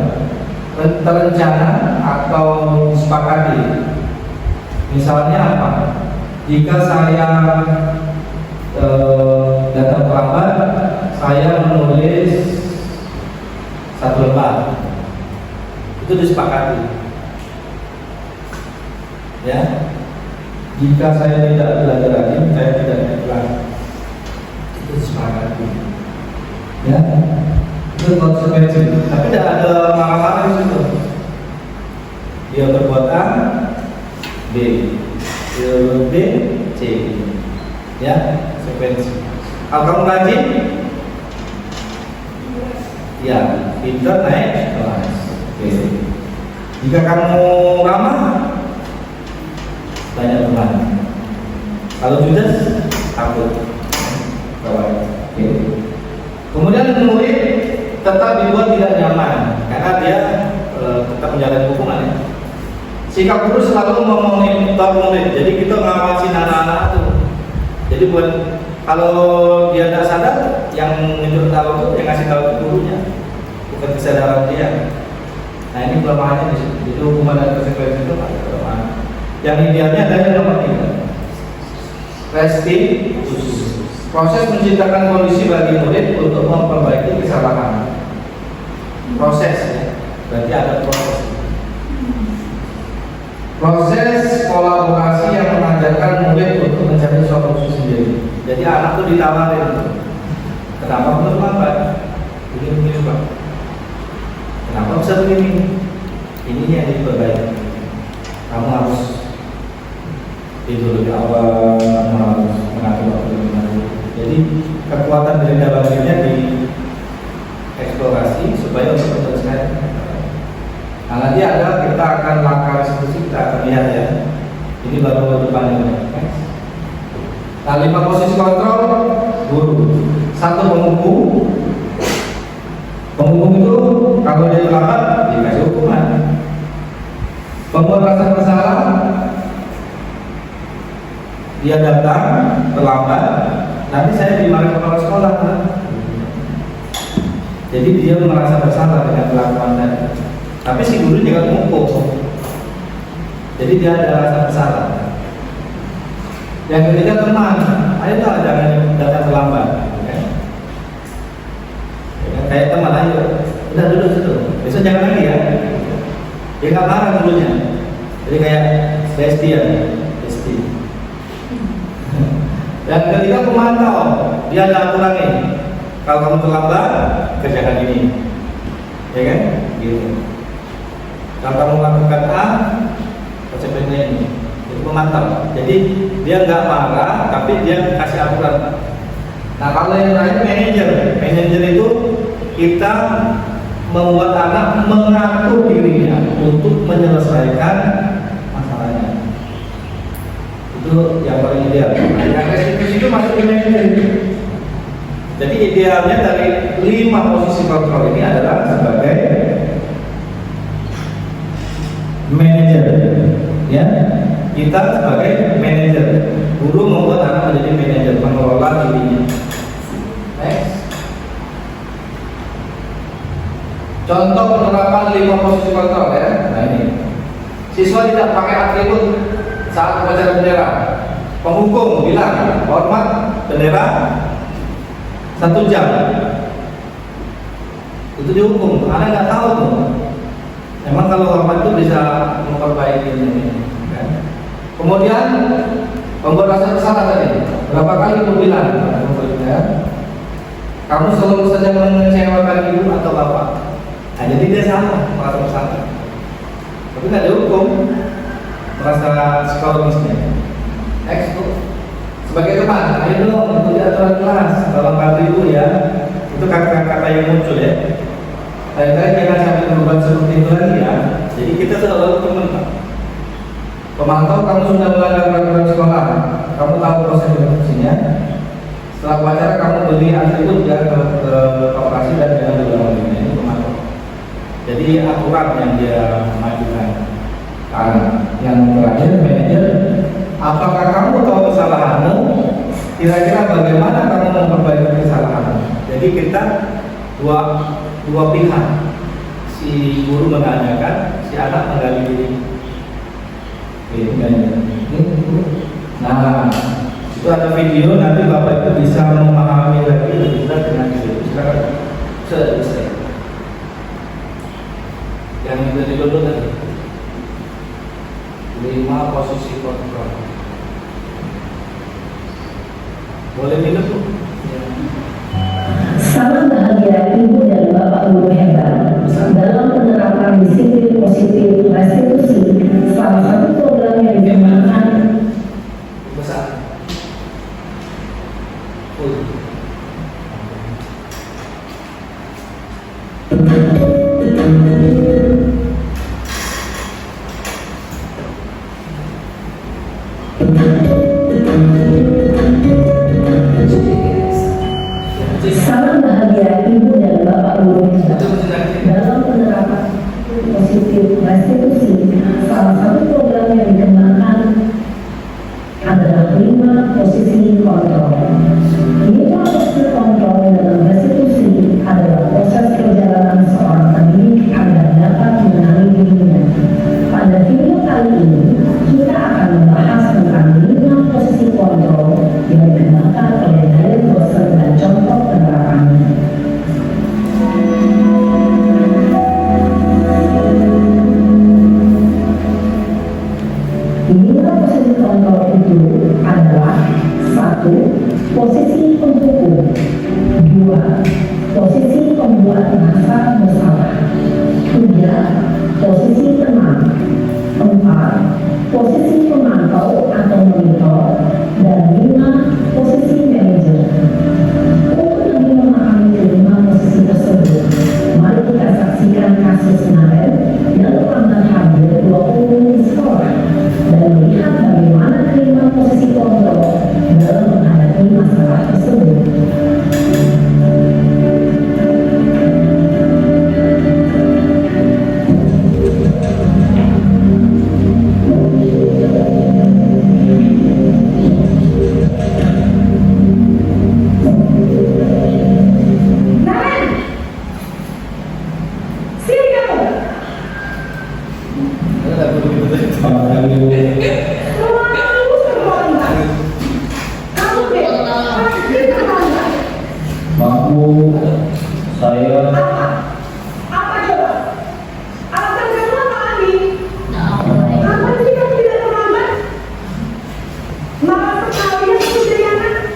Terencana atau disepakati. Misalnya apa? Jika saya datang terlambat, saya menulis 1 lembar. Itu disepakati. Ya. Jika saya tidak belajar lagi, saya tidak pulang. Itu disepakati. Ya. Itu konsekuensi. Tapi tidak ada marah-marah di situ. Dia berbuat A, B. Dia berbuat B, C. Ya, konsekuensi. Kalau kamu rajin, ya, pintar naik kelas. Oke. Jika kamu ramah, banyak teman. Kalau judes, takut. Kawan. Oke. Kemudian murid tetap dibuat tidak nyaman karena dia tetap menjalani hukuman ya. Sikap guru selalu memonitor murid. Jadi kita ngawasin anak-anak tuh. Jadi buat kalau dia tidak sadar, yang menyuruh tahu itu yang ngasih tahu ke gurunya, bukan kesadaran dia. Nah ini kelemahannya di situ. Jadi hukuman dan konsekuensi itu ada kelemahan. Yang idealnya ada yang nomor 3. Restitusi. Proses menciptakan kondisi bagi murid untuk memperbaiki kesalahan. Proses ya. Berarti ada proses. Proses kolaborasi yang mengajarkan murid untuk mencari solusi sendiri. Jadi anak tuh ditawarin, kenapa belum lambat? Begini Pak. Kenapa bisa begini? Ini yang diperbaiki. Kamu harus tidur lebih awal, kamu harus mengatur waktu lebih lanjut. Jadi kekuatan dari dalam dirinya dieksplorasi supaya untuk menyelesaikan. Nah nanti ada kita akan langkah restitusi, kita akan lihat ya. Ini baru depannya. Nah 5 posisi kontrol guru. 1 penghukum. Penghukum itu kalau dia terlambat dikasih hukuman. Pembuat rasa bersalah, dia datang terlambat, nanti saya dimarahi kepala sekolah. Jadi dia merasa bersalah dengan kelakuan tadi. Tapi si guru juga menghukum. Jadi dia ada rasa bersalah. Yang ketiga teman, ayo tak jangan datang terlambat. Ya, kayak teman ayo, udah duduk situ. Besok jangan lagi ya. Dia nggak marah dulunya. Jadi kayak bestie ya, bestie. Dan ketiga pemantau, dia ada aturannya. Kalau kamu terlambat, kerjakan ini, ya kan? Gitu. Kalau kamu lakukan A, konsekuensinya ini. Itu pemantau. Jadi dia nggak marah, tapi dia kasih aturan. Nah kalau yang lain manajer itu kita membuat anak mengatur dirinya untuk menyelesaikan masalahnya. Itu yang paling ideal. Nah, yang restitusi itu masuk di manajer. Jadi idealnya dari 5 posisi kontrol ini adalah sebagai manajer, ya. Kita sebagai manajer, guru membuat anak menjadi manajer, mengelola dirinya. Next. Contoh penerapan 5 posisi kontrol ya. Nah ini, siswa tidak pakai atribut saat upacara bendera. Penghukum bilang hormat bendera 1 jam. Itu dihukum. Anak nggak tahu tuh. Emang kalau hormat itu bisa memperbaiki ini. Kan? Kemudian membuat rasa bersalah tadi. Berapa kali ibu bilang, ya, kamu selalu saja mengecewakan ibu atau bapak. Nah, jadi dia salah, merasa bersalah. Tapi nggak dihukum, merasa psikologisnya. Next, sebagai teman, ayo dong ikuti aturan kelas, tolong bantu ibu ya. Itu kata-kata yang muncul ya. Saya jangan sampai berubah seperti itu lagi ya. Jadi kita selalu teman. Pemantau, kamu sudah melanggar peraturan sekolah, kamu tahu proses eksekusinya. Setelah upacara kamu beri atribut ya ke operasi dan jangan diulang lagi. Ini pemantau. Jadi aturan yang dia majukan. Yang terakhir manajer, apakah kamu tahu kesalahanmu? Kira-kira bagaimana kamu memperbaiki kesalahanmu? Jadi kita dua pihak, si guru menanyakan, si anak menggali diri. Nah, itu ada video, nanti bapak itu bisa memahami lagi lebih jelas dengan video. Sekarang selesai. Yang itu dulu tadi 5 posisi kontrol. Boleh minum tuh?
Sangat bahagia ibu dan bapak guru hebat dalam penerapan disiplin positif restitusi, salah satu program yang dikembangkan
besar.
Sangat bahagia ibu dan bapak guru hebat dalam penerapan positif restitusi, salah satu program yang dikembangkan adalah 5 posisi kontrol. 5 posisi kontrol dalam restitusi adalah proses perjalanan seorang pendidik agar dapat mengenali dirinya. Pada video kali ini kita akan membahas tentang 5 posisi kontrol yang dikembangkan oleh Daniel Bosen dan contoh penerapannya. Lima posisi kontrol itu adalah 1. Posisi penghukum, 2. Posisi pembuat masalah, 3. Posisi tenang, 4. Posisi pemantau atau monitor, dan 5. Posisi manajer. Untuk lebih memahami kelima posisi tersebut, mari kita saksikan kasus kemarin yang pernah hadir 20 di sekolah dan melihat bagaimana kelima posisi kontrol dalam menghadapi masalah tersebut.
Mampu saya
Apa coba? Alasan kamu apa, Andi? Apa sih kamu tidak terlambat? Malah sekalian itu jadi anak.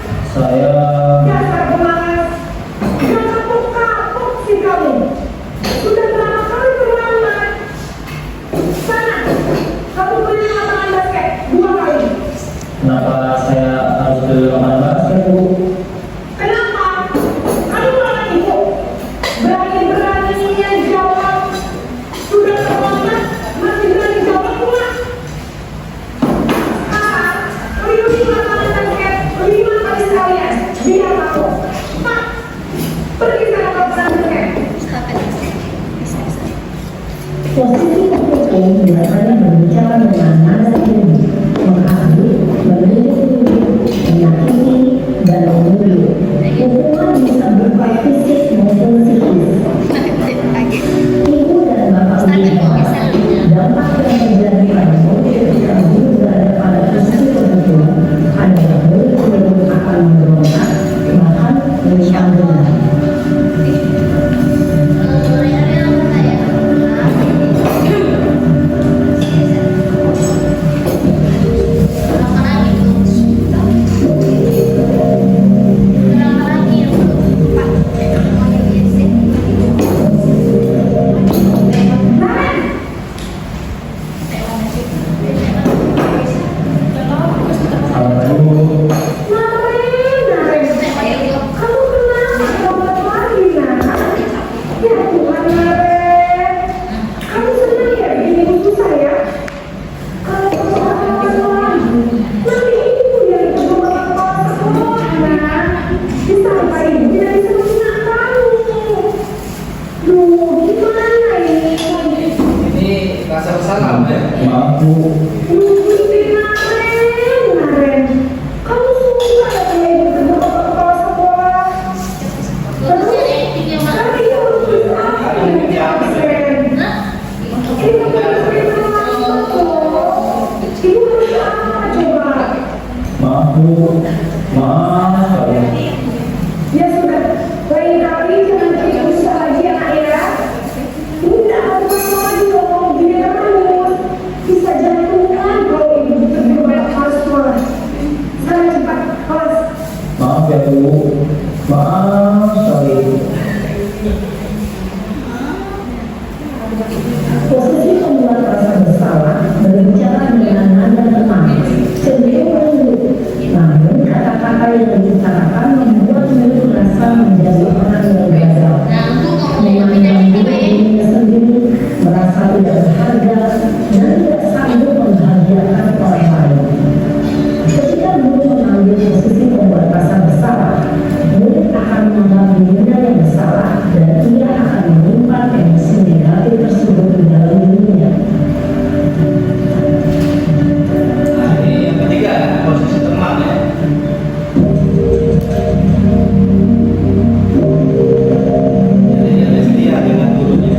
biasanya berbicara dengan nada tinggi, menghakimi, menunjuk, menyakiti, dan menuduh. Hukuman bisa berupa fisik maupun psikis. Ibu dan bapak menyatakan dampak yang terjadi pada mobil ketika guru berada pada posisi tertentu adalah murid-murid akan memberontak, bahkan menyimpan dendam.
Ini rasa bersalah ya?
Maaf Bu. Kamu suka ya punya ibu kedua kepala sekolah? Terus, tapi dia harus apa yang dia Ren? Kita berdua ibu harus apa coba?
Maaf Bu, maaf.
Ya sudah, lain kali jangan bikin usaha lagi ya nak ya. Ibu tidak akan pernah lagi ngomong gini terus. Bisa jantungan kalau ibu berdua harus sekolah. Sekarang cepat, kelas.
Maaf ya Bu, maaf sekali.
Posisi pembuat rasa bersalah berbicara dengan nada tenang, cenderung lembut. Namun kata-kata yang dibicarakan membuat murid merasa menjadi orang yang gagal. Memandang dirinya sendiri, merasa tidak berharga dan tidak sanggup membahagiakan orang lain. Ketika guru mengambil posisi pembuat rasa bersalah, murid akan menganggap dirinya yang bersalah dan ia akan menyimpan emosi negatif tersebut di dalam dirinya.
Nah, ini yang ketiga, posisi teman ya. Jadi ada sedia dengan gurunya.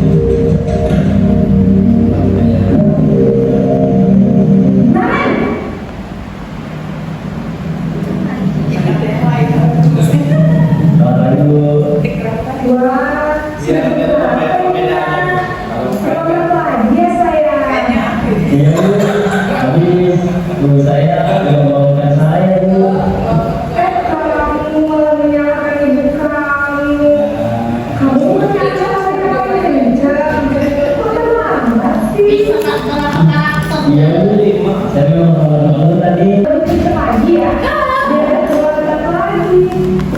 Selamat Bu.
Wah,
Biar biar perbedaan.
program lagi ya sayang.
Iya Bu, habis guru saya membawakan saya Bu.
Kamu malah menyalahkan ibu kamu. Kamu menyalahkan saya paling kencang. Kok terlambat sih?
Iya Bu, saya memang ngomong tadi.
Kita lagi ya. Biar ada keluarga lagi.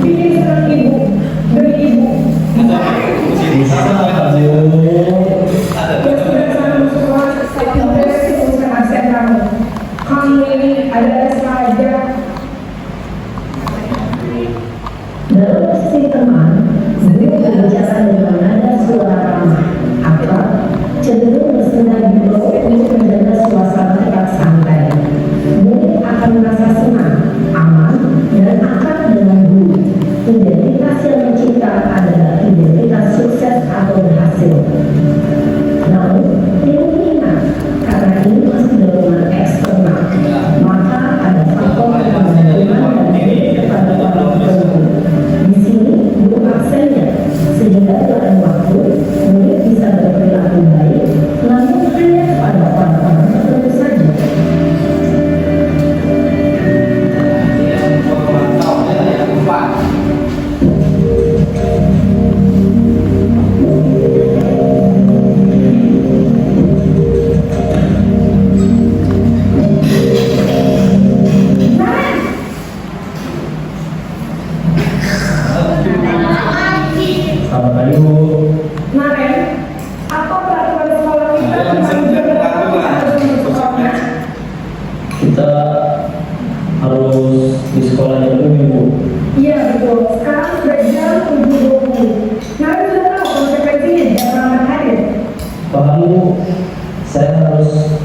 Bikin senang ibu. Beri ibu.
Bisa Bu.
Ya sudah sana masuk kelas. Saya beresin urusan absen kamu. Kamu ini ada saja.
Dalam posisi teman, guru berbicara dengan nada suara ramah, akrab, cenderung bersenda gurau untuk menjaga suasana tetap santai. Murid akan merasa senang, aman, dan akrab dengan guru. Identitas yang mencipta adalah identitas sukses atau berhasil. Namun, perlu ingat, karena ini masih dorongan eksternal, maka ada faktor keberuntungan dan kepada orang tersebut. Di sini, guru absennya, sehingga dalam waktu, murid bisa berperilaku baik, namun hanya kepada orang-orang tertentu saja.
Yang memantau ya, yang empat. Selamat pagi Bu.
Maren, apa peraturan sekolah kita tentang jam berapa harus masuk sekolah?
Kita harus di sekolahnya dulu Bu.
Iya betul. Sekarang sudah jam 7.20. Maren sudah tahu konsekuensinya jam lambat hadir.
Paham Bu, saya harus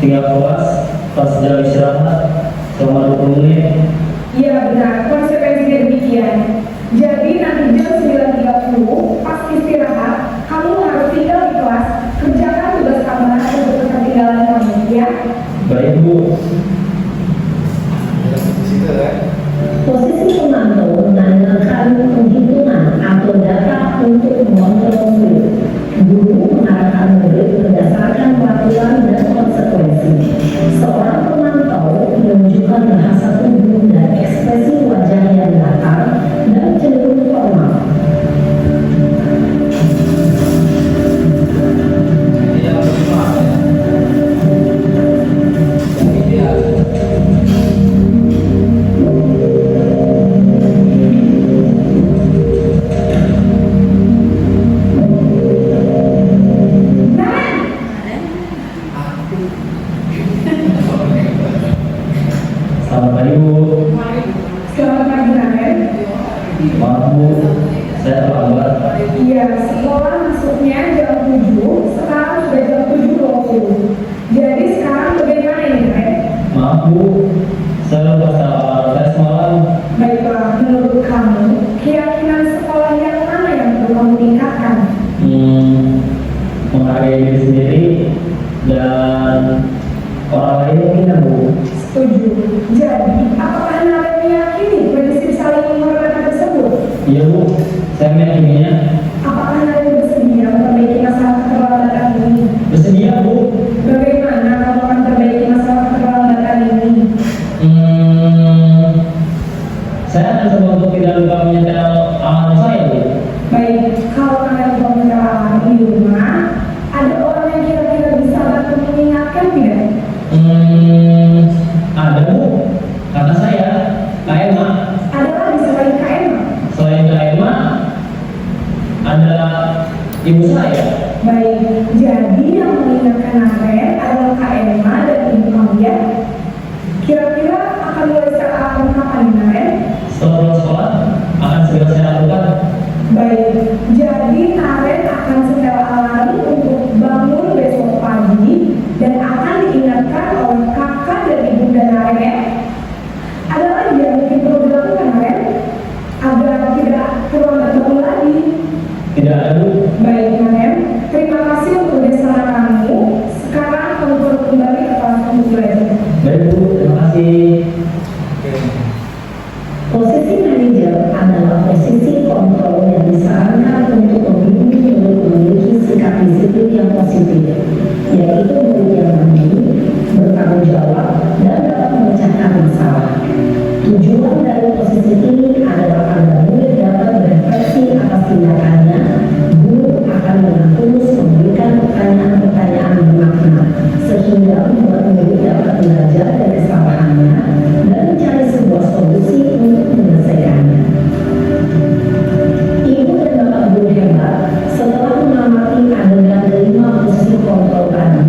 Iya, sekolah masuknya jam 7, sekarang sudah jam 7.20. Jadi sekarang bagaimana ini, Ren?
Maaf Bu, saya lupa tes malam.
Baiklah, menurut kamu, keyakinan sekolah yang mana yang perlu kamu tingkatkan?
Menghargai diri sendiri dan orang lain mungkin ya Bu.
Setuju. Jadi, apakah Anda meyakini prinsip saling menghormati tersebut?
Iya Bu, saya meyakininya.
Apakah Anda bersedia memperbaiki masalah keterlambatan ini?
Bersedia Bu.
Bagaimana kamu akan perbaiki masalah keterlambatan ini?
Saya akan coba untuk tidak lupa menyetel alarm saya Bu.
Baik, kalau Anda mau menerapkan di rumah, ada orang yang kira-kira bisa bantu mengingatkan tidak?
Ada Bu, kata saya, Kak Emma.
Ada lagi selain Kak Emma?
Selain Kak Emma, ada ibu saya.
Baik, jadi yang mengingatkan Aren adalah Kak Emma dan ibu kamu ya. Kira-kira akan mulai saat kapan Aren?
Setelah pulang sekolah, akan segera saya lakukan.
Baik, jadi Aren akan setel alarm untuk bangun besok pagi dan akan diingatkan oleh kakak dan ibu dan Aren ya. Ada lagi yang mungkin perlu dilakukan Aren agar tidak terlambat bangun lagi.
Tidak ada Bu.
Baik Aren, terima kasih untuk kerjasama kamu. Sekarang kamu perlu kembali ke kelas untuk belajar.
Baik Bu, terima kasih.
Posisi manajer adalah posisi kontrol yang disarankan untuk membimbing murid memiliki sikap disiplin yang positif, yaitu murid yang mandiri, bertanggung jawab, dan dapat memecahkan masalah. Tujuan dari posisi ini adalah agar murid dapat berefleksi atas tindakannya. Guru akan dengan tulus memberikan pertanyaan-pertanyaan bermakna, sehingga membuat murid dapat belajar dari kesalahannya dan mencari sebuah solusi untuk menyelesaikannya. Ibu dan bapak guru hebat, setelah mengamati adegan 5 posisi kontrol tadi,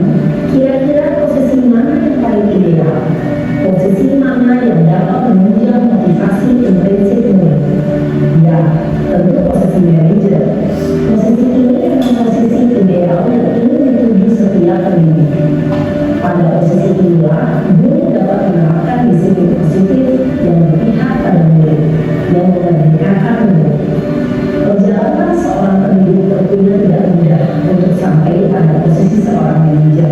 kira-kira posisi mana yang paling ideal? Posisi mana yang dapat menunjang motivasi dan prinsip murid? Ya, tentu posisi manajer. Posisi ini adalah posisi ideal yang ingin dituju setiap pendidik. Pada posisi inilah, guru dapat menerapkan disiplin positif yang berpihak pada murid, yang memerdekakan murid. Perjalanan seorang pendidik tentunya tidak mudah untuk sampai pada posisi seorang manajer.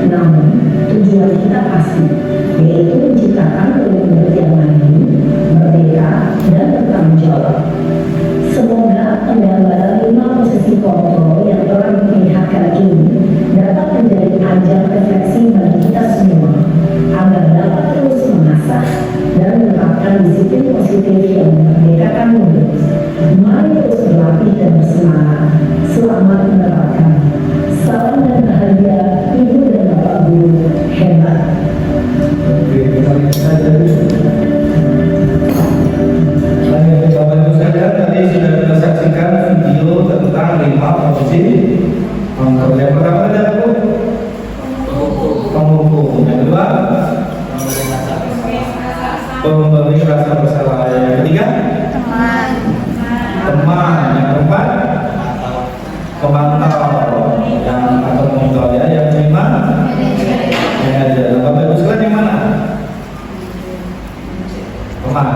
Namun, tujuan kita pasti, yaitu menciptakan murid-murid yang mandiri, merdeka, dan bertanggung jawab. Semoga penggambaran 5 posisi kontrol yang telah diperlihatkan ini dapat menjadi ajang refleksi bagi kita semua, agar dapat terus mengasah dan menerapkan disiplin positif yang memerdekakan murid. Mari terus berlatih dan bersemangat. Selamat menerapkan. Salam dan bahagia Ibu dan Bapak Guru hebat.
Oke, kita lihat saja. Baik, Bapak Ibu sekalian, tadi sudah kita saksikan video tentang 5 posisi kontrol. Yang pertama adalah Bu, penghukum. Yang kedua, pemberi rasa bersalah. Yang ketiga, teman. Yang keempat, pemantau yang atau pemantau ya. Yang kelima, manajer. Bapak Ibu sekalian yang mana? Teman.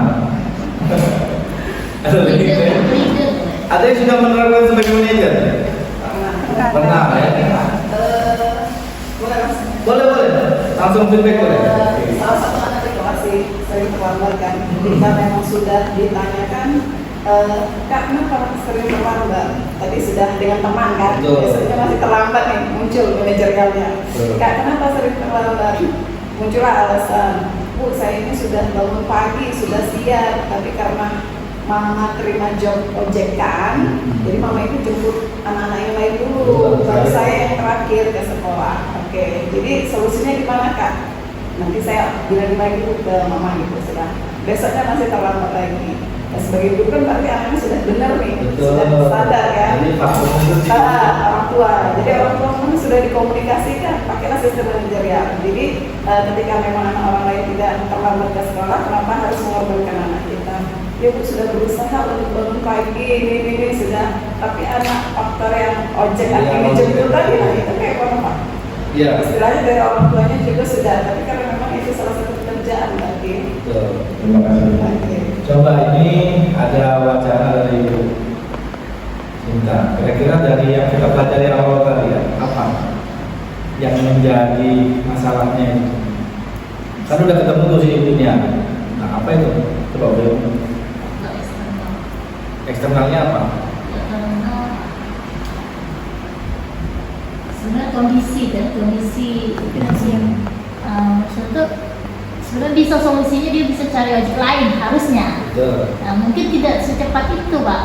Ada yang sudah menerapkan sebagai manajer? Pernah ya? Boleh. Langsung feedback boleh.
Salah satu anak itu masih sering terlambat kan. Kita memang sudah ditanyakan, Kak, kenapa sering terlambat? Tadi sudah dengan teman kan, biasanya masih terlambat nih, muncul manajerialnya. Kak, kenapa sering terlambat? Muncullah alasan, Bu, saya ini sudah bangun pagi, sudah siap, tapi karena Mama terima job ojekan, jadi Mama itu jemput anak-anak yang lain dulu, baru saya yang terakhir ke sekolah. Oke, jadi solusinya gimana Kak? Nanti saya bilang lagi ke Mama gitu, sudah. Besoknya masih terlambat lagi. Nah, sebagai guru kan berarti anaknya sudah benar nih, sudah sadar kan? Orang tua. Jadi orang tua memang sudah dikomunikasikan, pakailah sistem manajerial. Jadi ketika memang anak orang lain tidak terlambat ke sekolah, kenapa harus mengorbankan anak kita? Dia sudah berusaha untuk bangun pagi, ini sudah tapi anak faktor yang ojek
Iya,
akhirnya
ojek.
jemput tadi lah itu kayak apa?
Iya.
Istilahnya dari orang tuanya juga sudah, tapi karena memang itu salah satu pekerjaan berarti.
Betul. Terima kasih.
Oke.
Coba ini ada wacana dari Ibu Cinta. Kira-kira dari yang kita pelajari awal tadi ya, apa yang menjadi masalahnya itu? Kan udah ketemu tuh si ibunya. Nah, apa itu? Coba beliau.
Untuk eksternal.
Eksternalnya apa?
Ya, karena sebenarnya kondisi
Finansial.
maksudnya sebenarnya bisa solusinya dia bisa cari ojek lain harusnya.
Betul.
Nah, mungkin tidak secepat itu, Pak.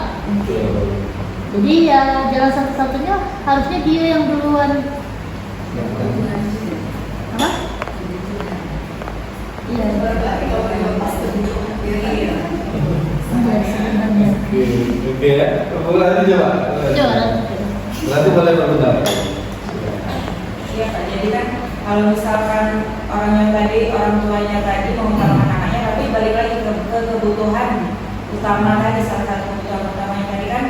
Betul.
Jadi ya jalan satu-satunya harusnya dia yang duluan apa? Iya. Iya, sebenarnya.
Oke ya. Berarti coba.
Coba.
Berarti boleh berpendapat.
Iya Pak, jadi kan kalau misalkan orang yang tadi, orang tuanya tadi mengutamakan anaknya, tapi balik lagi ke kebutuhan utama tadi, salah satu kebutuhan utamanya tadi kan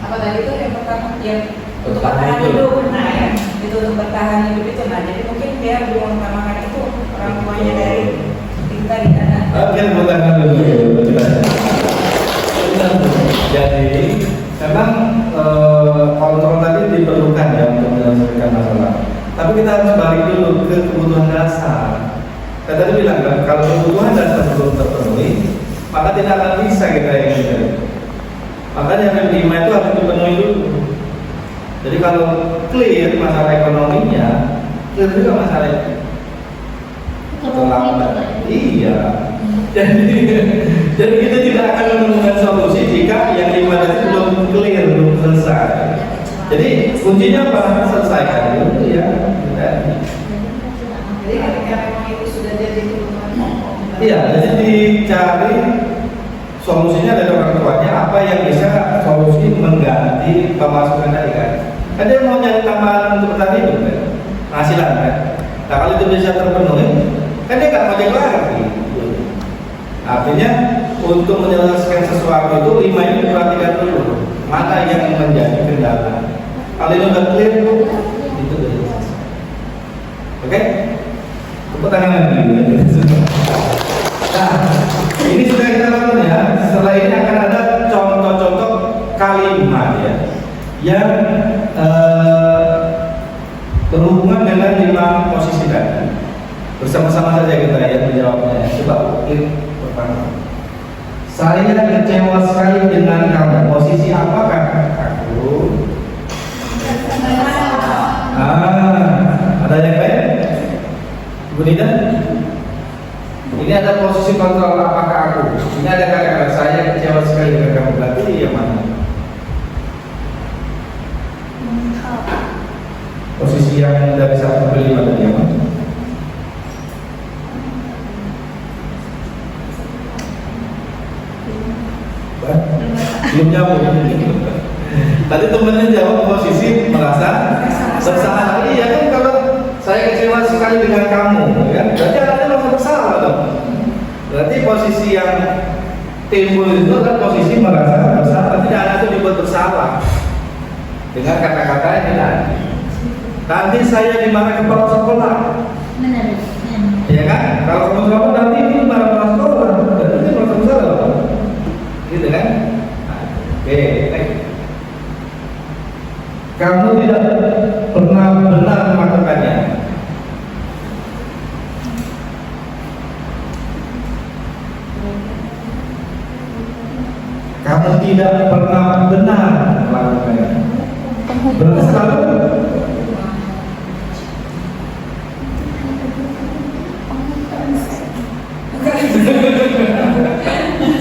apa tadi itu yang pertama yang untuk bertahan hidup, nah ya itu untuk bertahan hidup itu, nah jadi mungkin dia belum mengutamakan itu orang tuanya dari itu tadi karena
Oke, bukan dulu. Jadi memang kontrol tadi diperlukan ya untuk menyelesaikan masalah. Tapi kita harus balik dulu ke kebutuhan dasar. Saya tadi bilang kan, kalau kebutuhan dasar belum terpenuhi, maka tidak akan bisa kita yang ini. Makanya yang 5 itu harus dipenuhi dulu. Jadi kalau clear masalah ekonominya, clear juga masalah itu. Terlambat. Iya. Jadi kita tidak akan menemukan solusi jika yang 5 tadi belum clear, belum selesai. Jadi kuncinya apa? Selesaikan dulu ya.
Jadi ketika memang itu sudah jadi kebutuhan pokok.
Iya, jadi dicari solusinya dari orang tuanya apa yang bisa solusi mengganti pemasukan tadi kan. Kan dia mau nyari tambahan untuk bertahan hidup kan, penghasilan kan. Nah kalau itu bisa terpenuhi, kan dia nggak mau jadi lagi. Artinya untuk menyelesaikan sesuatu itu 5 ini diperhatikan dulu mana yang menjadi kendala. Kalau ini udah clear itu udah selesai. Oke? Tepuk tangan lagi. Nah, ini sudah kita lakukan ya. Setelah ini akan ada contoh-contoh kalimat ya yang berhubungan dengan 5 posisi tadi. Bersama-sama saja kita ya menjawabnya. Coba pertama. Saya kecewa sekali dengan kamu. Posisi apakah aku? Ada yang lain? Ibu Nida? Ini ada posisi kontrol apakah aku? Ini ada kata-kata saya kecewa sekali dengan kamu. Berarti yang mana? Posisi yang dari 1 ke 5 tadi yang mana? Belum nyambung. Tadi temennya jawab posisi merasa bersalah. Iya kan kalau saya kecewa sekali dengan kamu, kan? Berarti anaknya merasa bersalah dong. Berarti posisi yang timbul itu kan posisi merasa bersalah. Tidak anak itu dibuat bersalah dengan kata-kata yang tidak. Nanti saya dimarahi kepala sekolah.
Benar.
Ya kan? Kalau kamu nanti itu marah kepala sekolah, berarti dia merasa bersalah dong. Gitu kan? Oke, next. Kamu tidak pernah benar melakukannya. Kamu tidak pernah benar melakukannya. Berarti selalu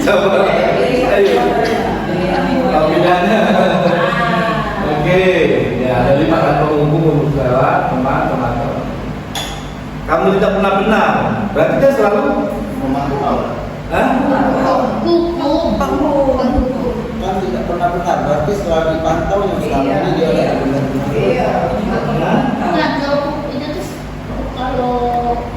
coba. Ayo. Pembedanya. Oke, ya ada 5 kan penghubung salah, teman. Kamu tidak pernah benar, berarti dia selalu
memantau.
Hah?
Hukum.
Kan tidak pernah benar, berarti setelah dipantau yang selama ini dia tidak benar-benar.
Iya.
Enggak, kalau itu tuh kalau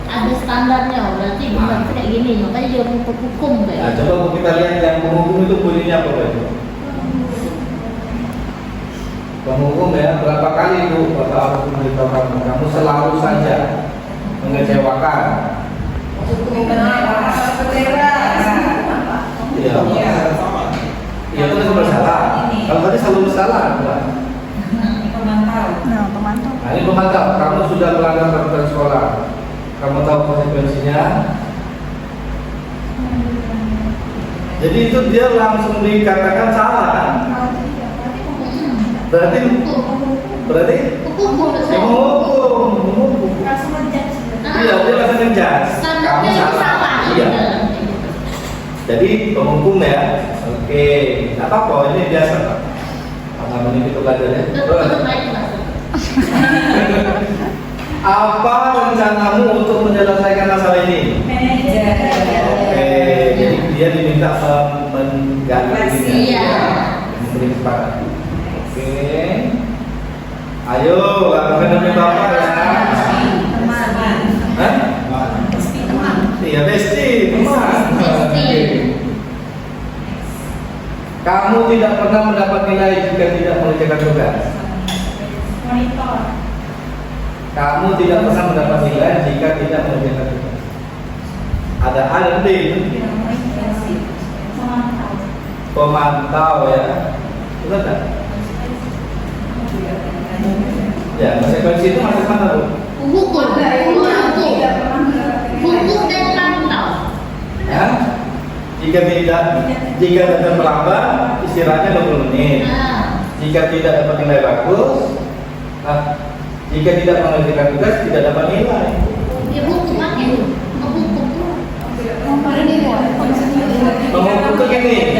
ada standarnya berarti benar kayak gini, makanya dia hukum
Nah,
kayak.
coba kita lihat yang penghubung itu bunyinya apa itu? Penghukum ya, berapa kali Bu Bapak aku memberitahu kamu selalu saja mengecewakan. Iya. Iya itu kan bersalah. Kalau tadi selalu bersalah, Pak.
Pemantau.
Nah, ini pemantau. Kamu sudah melanggar peraturan sekolah. Kamu tahu konsekuensinya. Jadi itu dia langsung dikatakan salah. Berarti
Hukum
menghukum. Iya, dia langsung ngejudge. Kamu salah. Iya. Jadi penghukum ya. Oke, nggak apa-apa, ini biasa Pak. Namanya itu belajar ya. Apa rencanamu untuk menyelesaikan masalah ini? Oke, jadi dia diminta mengganti memberi kesempatan. Oke, ayo lakukan demi Bapak ya. Hah? Iya, besti, teman. Kamu tidak pernah mendapat nilai jika tidak mengerjakan tugas.
Monitor.
Kamu tidak pernah mendapat nilai jika tidak mengerjakan tugas. Ada D. Pemantau ya. Betul tak? Ya, konsekuensi itu masuk mana Bu?
Hukum dan pantau.
Ya. Jika tidak terlambat, istirahatnya 20 menit. Jika tidak dapat nilai bagus, jika tidak mengerjakan tugas, tidak dapat nilai.
Ya hukum apa itu? Menghukum.
Menghukum itu gini.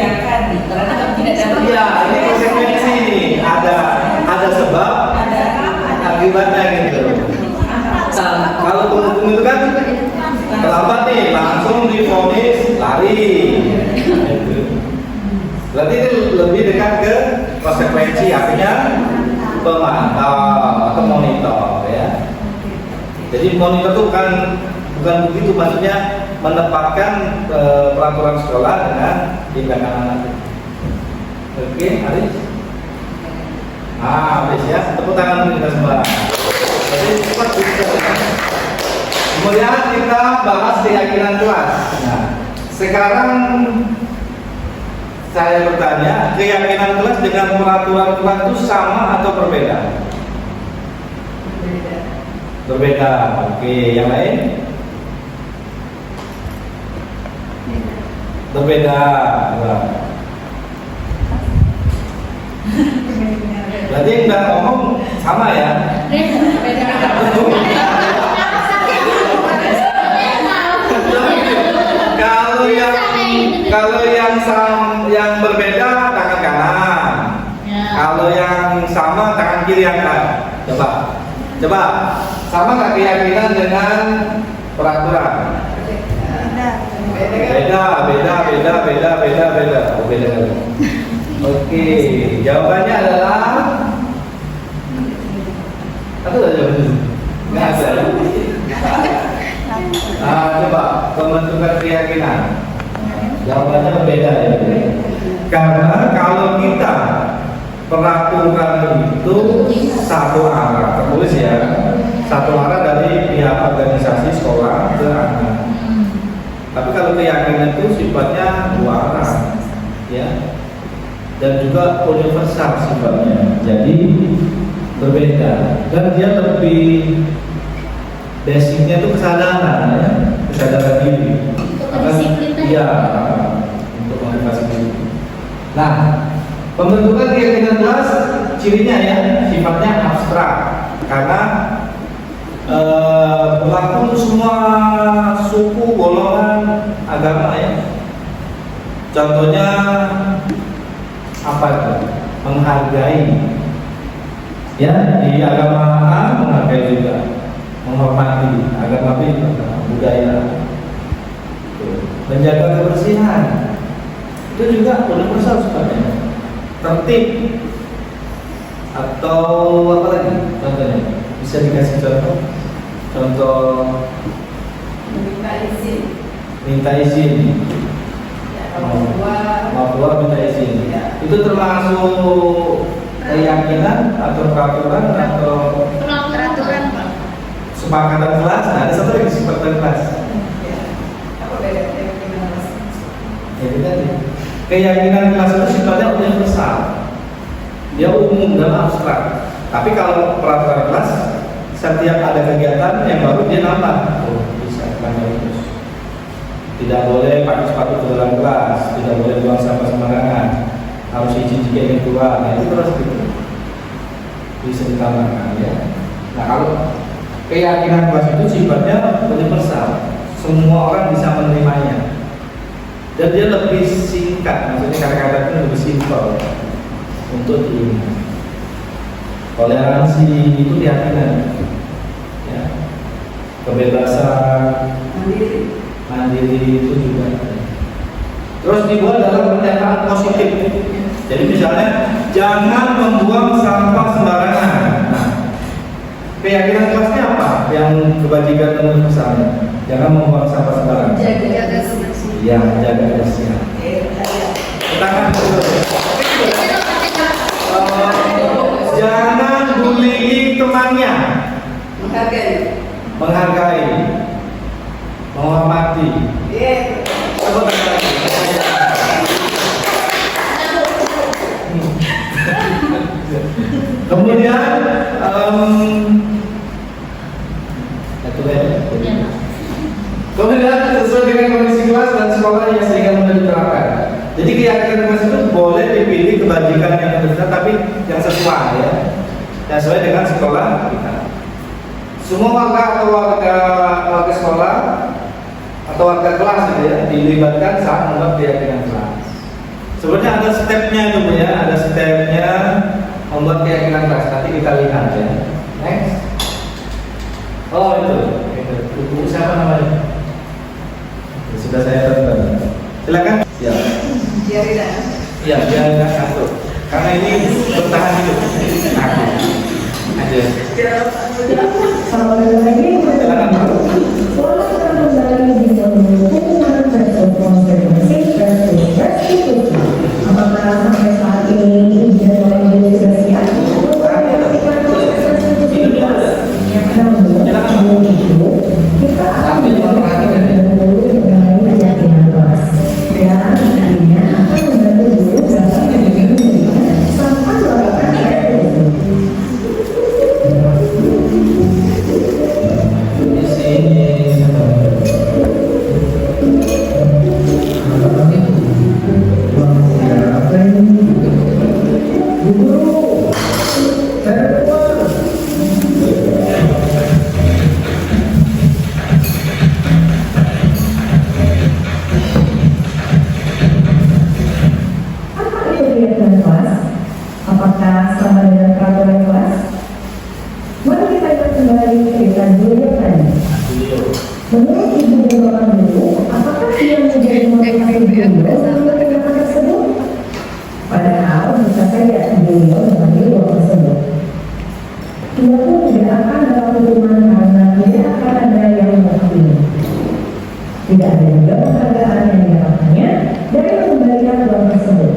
Iya, ini konsekuensi ini. Ada sebab, akibatnya gitu. Nah, kalau penghukum itu kan terlambat nih, langsung divonis lari. Berarti itu lebih dekat ke konsekuensi, artinya pemantau atau monitor ya. Jadi monitor itu bukan begitu, maksudnya menempatkan peraturan sekolah dengan tindakan anak. Oke, Aris. Aris ya, tepuk tangan kita semua. Jadi cepat bisa. Kemudian kita bahas keyakinan kelas. Nah, sekarang saya bertanya, keyakinan kelas dengan peraturan kelas itu sama atau berbeda? Berbeda. Oke, yang lain? Berbeda. Berarti yang udah ngomong sama ya? Kalau yang berbeda tangan kanan. Kalau yang sama tangan kiri angkat. Coba. Sama nggak keyakinan dengan peraturan? Beda. Oh, beda. Oke, jawabannya adalah atau ada jawabannya? Nggak ada. Nah, coba pembentukan keyakinan. Jawabannya berbeda ya. Karena kalau kita peraturan itu satu arah, tertulis ya, satu arah dari pihak organisasi sekolah ke anak. Tapi kalau keyakinan itu sifatnya dua arah, ya, dan juga universal sifatnya. Jadi berbeda dan dia lebih basicnya itu kesadaran ya, kesadaran diri. Iya, untuk motivasi diri. Nah, pembentukan keyakinan kelas cirinya ya sifatnya abstrak karena berlaku untuk semua suku, golongan, agama ya. Contohnya apa itu? Menghargai. Ya, di agama A menghargai juga, menghormati. Agama B budaya. Menjaga kebersihan itu juga universal sebenarnya. Tertib atau apa lagi contohnya? Bisa dikasih contoh minta izin mau keluar minta izin itu termasuk keyakinan kesepakatan kelas, ada satu lagi kesepakatan kelas.
Apa bedanya gimana Mas?
Jadi tadi keyakinan kelas itu sifatnya universal, dia umum dan abstrak. Tapi kalau peraturan kelas, setiap ada kegiatan yang baru dia nambah. Oh, bisa terus. Tidak boleh pakai sepatu ke dalam kelas, tidak boleh buang sampah sembarangan, harus izin jika ingin keluar. Nah, itu terus gitu. Bisa ditambahkan ya. Nah, kalau keyakinan kelas itu sifatnya universal, semua orang bisa menerimanya. Dan dia lebih singkat, maksudnya kata-katanya lebih simpel untuk diingat. Toleransi itu keyakinan, ya. Kebebasan, mandiri itu juga. Terus dibuat dalam pernyataan positif. Jadi misalnya jangan membuang sampah sembarangan. Nah, keyakinan kelasnya apa? Yang kebajikan universalnya, jangan membuang sampah sembarangan.
Jaga kebersihan.
Ya, jaga kebersihan. Tangan dulu. Jangan bullying temannya. Menghargai, menghormati. Coba tangan lagi. Kemudian kemudian sesuai dengan kondisi kelas dan sekolah yang sehingga mudah diterapkan. Jadi keyakinan kelas itu boleh dipilih kebajikan yang benar, tapi yang sesuai ya, yang sesuai dengan sekolah kita. Semua warga atau warga sekolah atau warga kelas gitu ya dilibatkan saat membuat keyakinan kelas. Sebenarnya ada stepnya itu Bu ya, ada stepnya membuat keyakinan kelas. Nanti kita lihat ya. Next. Oh itu. Ibu siapa namanya? Sudah saya tonton. Silakan. Ya.
Jarida.
Ya, biar nggak kantuk. Karena ini bertahan hidup. Aku. Aja.
Selamat datang lagi.
Silakan.
Selamat datang kembali di hubungan versus konservasi versus restitusi. Apakah sampai saat ini izin oleh sudah siap? Kita akan menurut Ibu Guru dulu, apakah dia menjadi motivasi beliau dalam hal tersebut? Padahal bisa saja beliau mengambil uang tersebut. Ia pun tidak akan dalam hukuman karena tidak akan ada yang menghakimi. Tidak ada juga penghargaan yang didapatnya dari pemberian uang tersebut.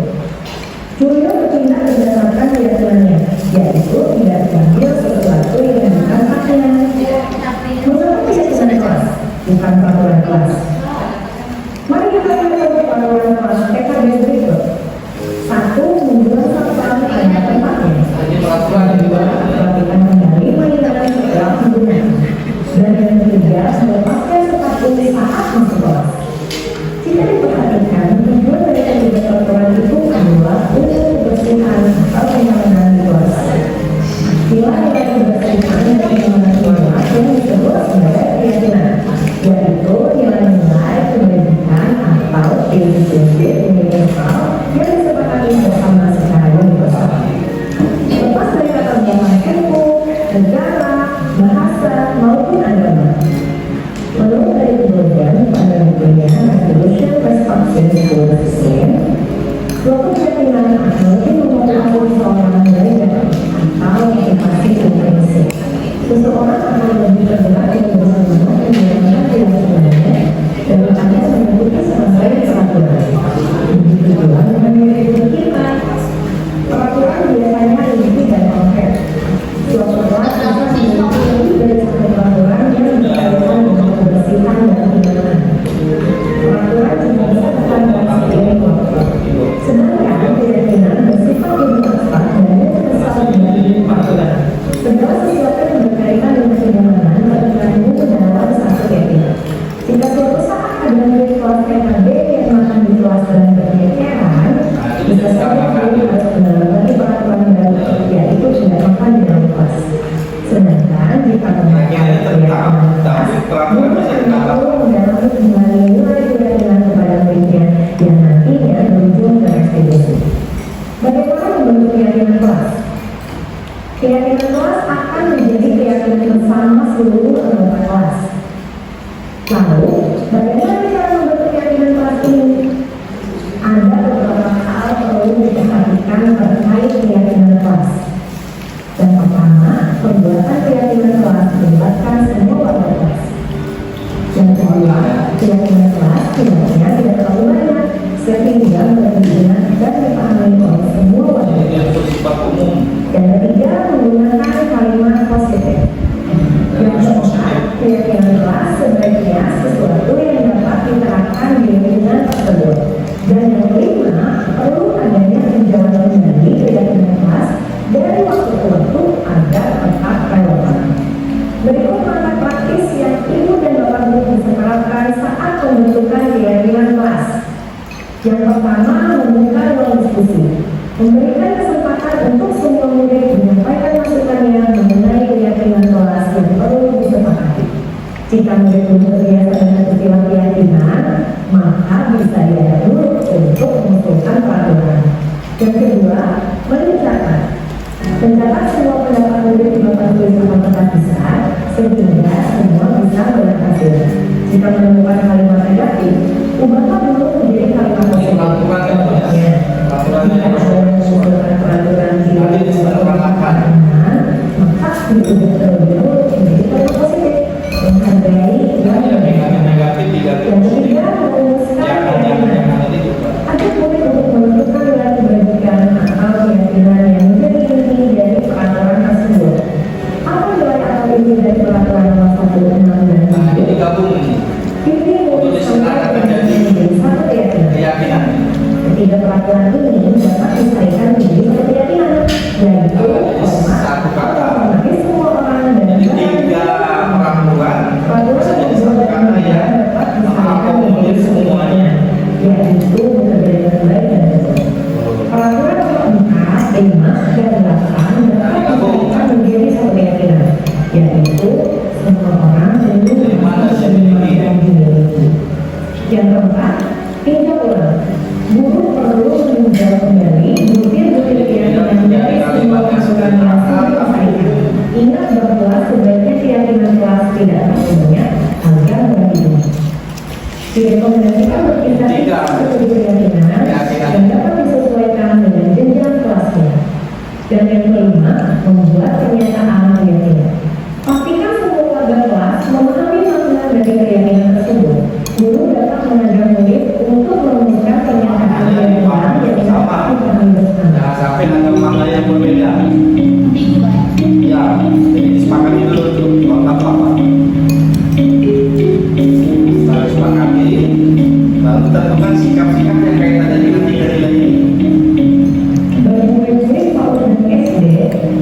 Beliau bertindak berdasarkan keyakinannya, yaitu tidak diambil sesuatu yang bukan haknya. Menurut keyakinan kelas, bukan peraturan kelas. Mari kita lihat peraturan kelas PKB berikut. 1. Membuang sampah pada tempatnya. Perhatikan kembali mainan setelah penggunaan. Dan yang ketiga, melepaskan sepatu saat masuk kelas. Jika diperhatikan, tujuan dari ketiga peraturan itu adalah untuk kebersihan atau kenyamanan di kelas. Nilai kebersihan dan kenyamanan di kelas yang disebut sebagai keyakinan, yaitu nilai-nilai pendidikan atau prinsip universal yang disepakati bersama secara universal. Lepas dari kata zaman ilmu, negara, bahasa maupun agama. Menurut dari kemudian pada bukunya Resolution Responses for the Same, suatu keyakinan akan lebih mempengaruhi seseorang dari dalam atau motivasi prinsip. Seseorang akan lebih tergerak dengan bersama menjalankan keyakinannya daripada mengikuti sebagai peraturan. Begitu juga dengan hidup kita. Peraturan biasanya lebih dan konkret. Suatu kelas bisa memiliki lebih dari satu peraturan
Keyakinan kelas akan menjadi keyakinan bersama seluruh anggota kelas. Lalu, bagaimana cara membentuk keyakinan kelas ini? Ada beberapa hal perlu diperhatikan terkait keyakinan kelas. Yang pertama, pembuatan keyakinan kelas melibatkan semua warga kelas. Yang kedua, keyakinan kelas sebenarnya tidak terlalu banyak, sehingga berguna dan dipahami oleh semua warga kelas. Yang ketiga, menggunakan kalimat positif. Yang keempat, keyakinan kelas sebaiknya sesuatu yang dapat diterapkan di lingkungan tersebut. Dan yang kelima, perlu adanya penjelasan dari keyakinan kelas dari waktu ke waktu agar tetap relevan. Berikut langkah praktis yang ibu dan bapak guru bisa terapkan saat pembentukan keyakinan kelas. Yang pertama, membuka ruang diskusi. Memberikan kesempatan untuk semua murid menyampaikan masukannya mengenai keyakinan kelas yang perlu disepakati. Jika murid belum terbiasa dengan istilah keyakinan, maka bisa diajak dulu untuk mengusulkan peraturan. Yang kedua, mencatat. Mencatat semua pendapat murid di papan tulis sama tempat besar, sehingga semua bisa melihat hasil. Jika menemukan kalimat negatif, ubahlah dulu menjadi kalimat positif. Jika ada yang mengusulkan peraturan tidak dilakukan, maka diubah terlebih dahulu menjadi kalimat positif. Menghargai yang
negatif tidak
yang ketiga, merumuskan keyakinan. Ada murid untuk menentukan dan membagikan akal keyakinan yang menjadi inti dari peraturan tersebut. Apa nilai akal inti dari peraturan nomor 1, 6, dan 7?
ini gabung ini.
Ini murid sampai menjadi satu keyakinan. Ketiga peraturan ini dapat disaikan menjadi satu keyakinan, yaitu
Satu kata.
bagi semua orang dan
Jadi tiga peraturan bisa jadi satu kata ya. Mengakomodir semuanya.
yaitu bekerja dengan baik dan betul. Peraturan nomor 4, 5, dan 8 dapat disaikan menjadi satu keyakinan, yaitu semua orang yang dimiliki. Yang keempat, tinjau ulang. Guru perlu meninjau kembali butir-butir keyakinan dari semua masukan yang sudah disampaikan. Ingat bahwa sebaiknya keyakinan kelas tidak sepenuhnya agar berhidup. Direkomendasikan berkisar seperti keyakinan yang dapat disesuaikan dengan jenjang kelasnya. Dan yang kelima, membuat pernyataan keyakinan. Pastikan semua warga kelas memahami makna dari keyakinan tersebut. Guru dapat mengajak murid untuk merumuskan pernyataan keyakinan yang dapat dipahami bersama.
Jangan sampai ada makna yang berbeda. Ya, jadi disepakati dulu tuh. Kontak apa? Setelah disepakati, baru kita tentukan sikap-sikap yang kaitannya dengan tiga nilai ini.
Bagi murid-murid PAUD dan SD,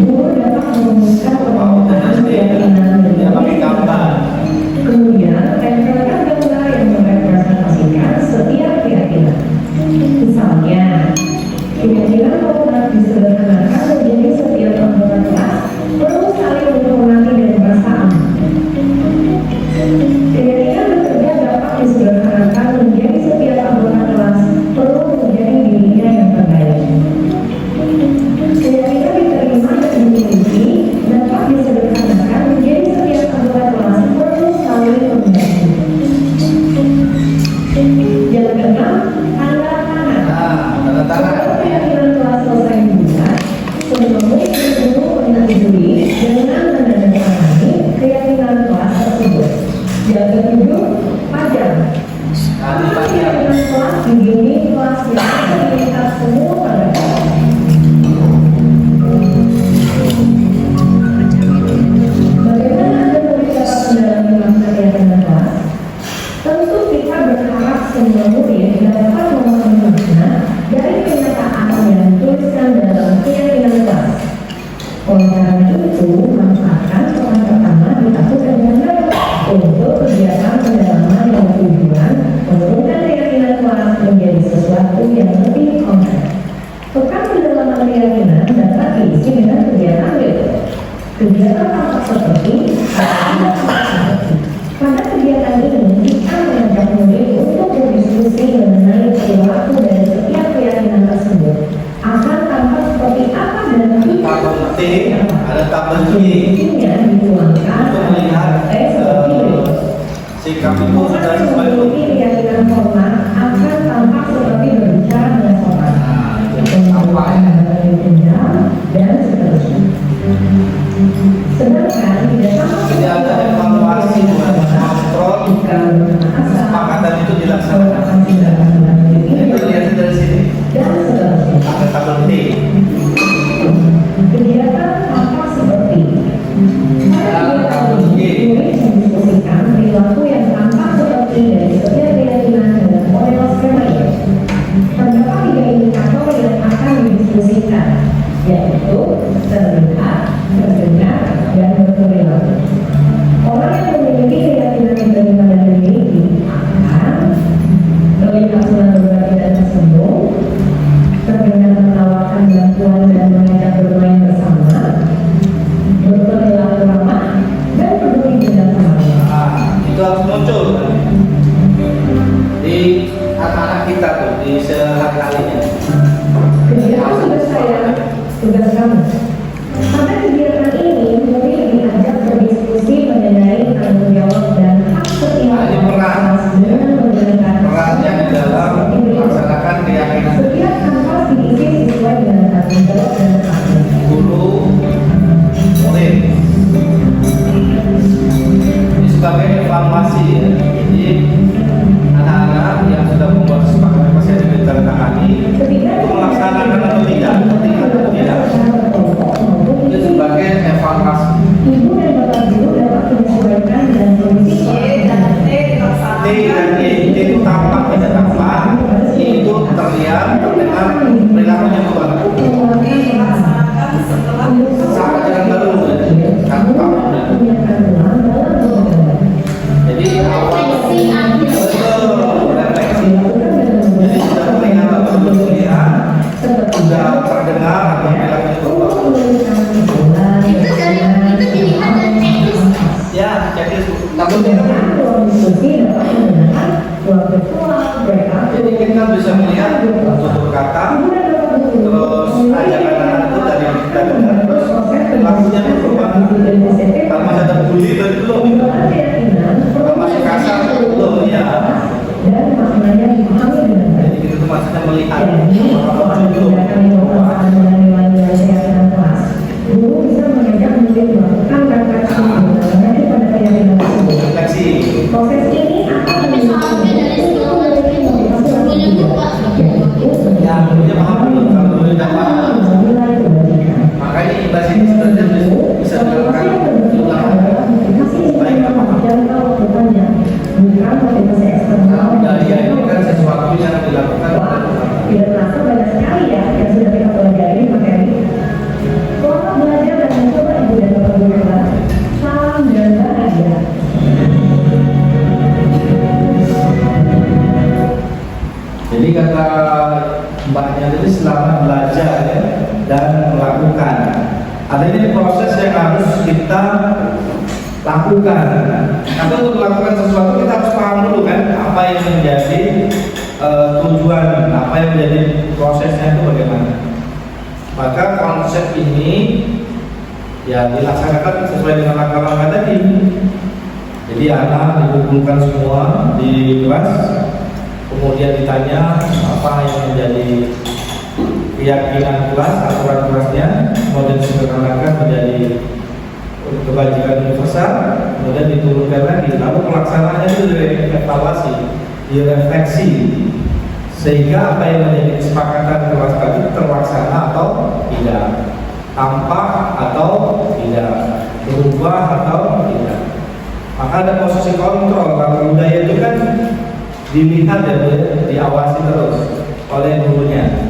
guru dapat merumuskan pernyataan keyakinan
Ya, pakai gambar.
Kemudian, tempelkan gambar yang merepresentasikan setiap keyakinan. Misalnya, keyakinan Paulus disederhanakan menjadi setiap anggota kelas perlu saling menghormati dan merasa aman. Keyakinan bekerja dapat disederhanakan menjadi setiap anggota kelas perlu menjadi dirinya yang terbaik. Keyakinan diterima dan dimiliki dapat disederhanakan menjadi setiap anggota kelas perlu saling membantu. Yang keenam, tanda tangan.
Tanda tangan.
Setelah keyakinan kelas selesai dibuat, semua murid dan guru menyetujui dengan menandatangani keyakinan kelas tersebut. Yang ketujuh, pajang. Apakah keyakinan kelas di dinding kelas yang akan dilihat semua pada kelas? Bagaimana Anda murid dapat mendalami makna keyakinan kelas? Tentu kita berharap semua murid dapat memahami makna dari kenyataan yang dituliskan dalam keyakinan kelas. Oleh karena itu, manfaatkan peran pertama di tahun yang baru untuk kegiatan pendalaman yang tujuan menurunkan keyakinan kelas menjadi sesuatu yang lebih konkret. Pekan pendalaman keyakinan dapat diisi dengan kegiatan berikut. Kegiatan tampak seperti pada kegiatan ini kita mengajak murid untuk berdiskusi mengenai perilaku dari setiap keyakinan tersebut akan tampak seperti apa dan kita
tabel T, ada tabel J.
Isinya dituangkan
Untuk melihat
seperti berikut.
sikap itu sudah
Orang yang
sesuai
memiliki keyakinan formal akan tampak seperti berbicara dengan formal. Pembukaan dendam dan seterusnya. Sedangkan tidak sama
Jadi ada evaluasi bukan kontrol
jika
kesepakatan itu dilaksanakan. Itu lihat dari sini.
dan seterusnya.
Ada tabel T.
Kegiatan tampak seperti mendiskusikan perilaku yang tampak seperti dari setiap keyakinan dan model skema ini. Terdapat 3 indikator yang akan didiskusikan, yaitu terlihat, terdengar, dan berperilaku. Orang yang memiliki keyakinan menerima dan memiliki akan terlihat senang berbagi dan tersembung, terdengar menawarkan bantuan dan mengajak bermain bersama, berperilaku ramah, dan peduli dengan temannya.
Itu harus muncul di anak-anak kita tuh di sehari-harinya.
Kegiatan tugas saya, tugas kamu. Pada kegiatan ini, murid diajak berdiskusi mengenai tanggung jawab dan hak setiap
Ini peran.
dengan menggunakan
Perannya di dalam melaksanakan keyakinan
setiap kanvas diisi sesuai dengan tanggung jawab dan haknya.
guru murid. Ini sebagai evaluasi ya. Jadi anak-anak yang sudah membuat kesepakatan pasti ditandatangani itu melaksanakan atau tidak, itu sebagai evaluasi.
Ibu dan bapak guru dapat menyesuaikan dan kondisi
Y dan T
T dan Y itu tampak tidak tampak, itu terlihat terdengar perilakunya bukan
dilaksanakan setelah
sama dengan baru satu tahun. Jadi awal betul refleksi. Jadi sudah terlihat atau belum terlihat, sudah terdengar atau perilakunya berubah.
Itu dilihat dari checklist.
Ya, checklist takutnya. Jadi kita bisa melihat tutur kata, terus ajakan anak itu dari kita dengar, terus lakunya berubah. Kalau masih ada bully berarti belum. Kalau masih kasar belum ya.
Dan maknanya dipahami dengan baik.
Jadi kita tuh maksudnya melihat
Jadi,
apakah
kalau
belum.
tindakan yang berpasangan dengan nilai-nilai keyakinan kelas, guru bisa mengajak murid melakukan refleksi mengenai pada keyakinan tersebut.
Refleksi.
Proses ini akan
Tapi soalnya dari skill management itu punya berubah.
Ya, gurunya paham belum? Kalau guru tidak paham,
Nilai kebajikan.
makanya imbas ini sebenarnya bisa dilakukan diulang. Baik apa?
Jangka waktu panjang, bukan motivasi eksternal.
Daya itu kan sesuatu yang dilakukan.
Tidak terasa banyak sekali ya yang sudah kita pelajari materi. Selamat belajar dan mencoba ibu dan bapak guru. Salam dan bahagia.
Jadi kata mbaknya tadi selamat belajar ya, dan melakukan. Ada ini proses yang harus kita lakukan. Tapi untuk melakukan sesuatu kita harus paham dulu kan apa yang menjadi tujuan, apa yang menjadi prosesnya itu bagaimana. Maka konsep ini ya dilaksanakan sesuai dengan langkah-langkah tadi. Jadi anak dikumpulkan semua di kelas, kemudian ditanya apa yang menjadi keyakinan kelas, aturan kelasnya, kemudian disederhanakan menjadi kebajikan universal, kemudian diturunkan lagi, lalu pelaksanaannya itu dievaluasi, direfleksi, sehingga apa yang menjadi kesepakatan kelas tadi terlaksana atau tidak, tampak atau tidak, berubah atau tidak. Maka ada posisi kontrol. Kalau budaya itu kan dilihat ya, diawasi terus oleh gurunya.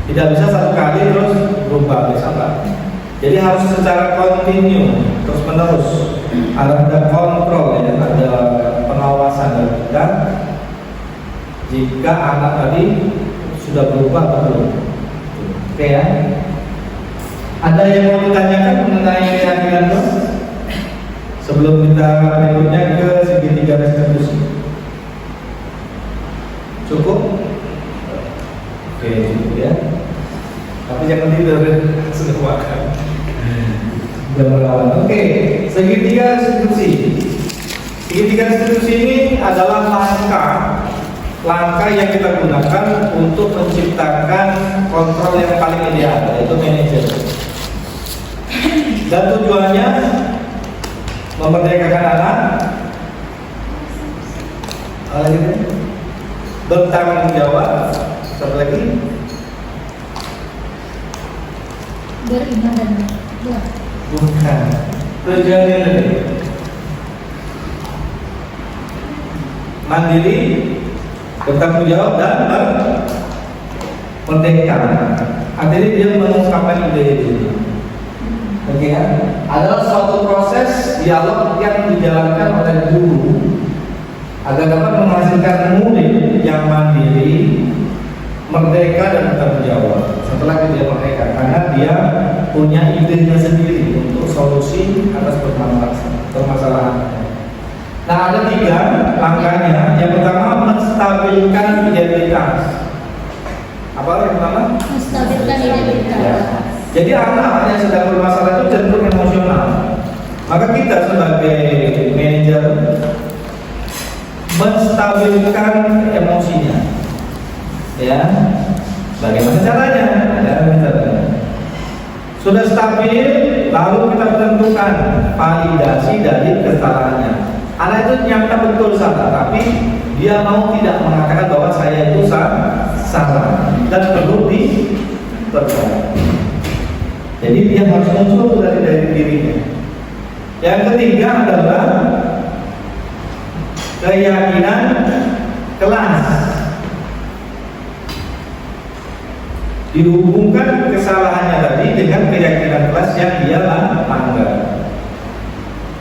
Tidak bisa satu kali terus berubah, bisa enggak? Jadi harus secara kontinu, terus menerus. Ada kontrol ya, ada pengawasan dari kita. Jika anak tadi sudah berubah atau belum. Oke ya. Ada yang mau ditanyakan mengenai keyakinan itu? Sebelum kita berikutnya ke segitiga restitusi. Cukup? Oke, cukup ya. Tapi jangan tidur, sudah makan.
Oke, segitiga restitusi. Segitiga restitusi ini adalah langkah yang kita gunakan untuk menciptakan kontrol yang paling ideal, yaitu manajer. Dan tujuannya memerdekakan anak, bertanggung jawab, satu lagi
beriman dan berbuat.
bukan tujuannya lebih mandiri, bertanggung jawab dan merdeka. Artinya dia mengungkapkan ide-ide. Oke ya, adalah suatu proses dialog yang dijalankan oleh guru agar dapat menghasilkan murid yang mandiri, merdeka dan bertanggung jawab. Setelah dia merdeka, karena dia punya idenya sendiri untuk solusi atas permasalahan. Nah, ada 3 langkahnya. Yang pertama, menstabilkan identitas. Apa yang pertama?
Menstabilkan identitas.
Ya. Jadi anak yang sedang bermasalah itu cenderung emosional. Maka kita sebagai manajer menstabilkan emosinya. Ya, bagaimana caranya? Sudah stabil, lalu kita tentukan validasi dari kesalahannya. Anak itu nyata betul salah, tapi dia mau tidak mengatakan bahwa saya itu salah dan perlu diperbaiki. Jadi dia harus muncul dari dirinya. Yang ketiga adalah keyakinan kelas. Dihubungkan kesalahannya tadi dengan keyakinan kelas yang dia langgar.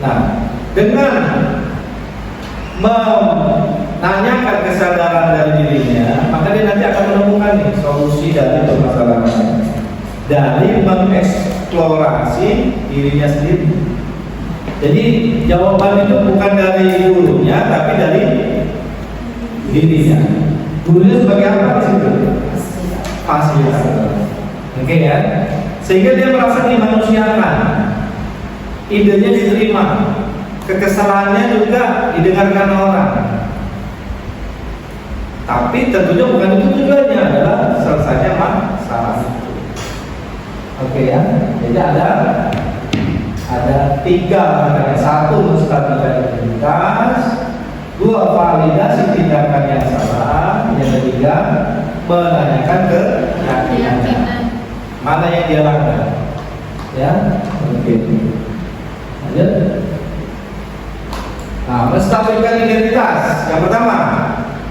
Nah, dengan menanyakan kesadaran dari dirinya, maka dia nanti akan menemukan solusi dari permasalahannya dari mengeksplorasi dirinya sendiri. Jadi jawaban itu bukan dari gurunya, tapi dari dirinya. Gurunya sebagai apa di situ? Fasilitator. Oke ya. Sehingga dia merasa dimanusiakan, idenya diterima, kekesalannya juga didengarkan orang. Tapi tentunya bukan itu tujuannya, adalah selesainya masalah itu. Oke ya. Jadi ada 3 langkah. 1, menstabilkan identitas. 2, validasi tindakan yang salah. Yang 3, menanyakan keyakinan mana yang dia langgar. Ya, oke. Lanjut. Nah, menstabilkan identitas. Yang pertama,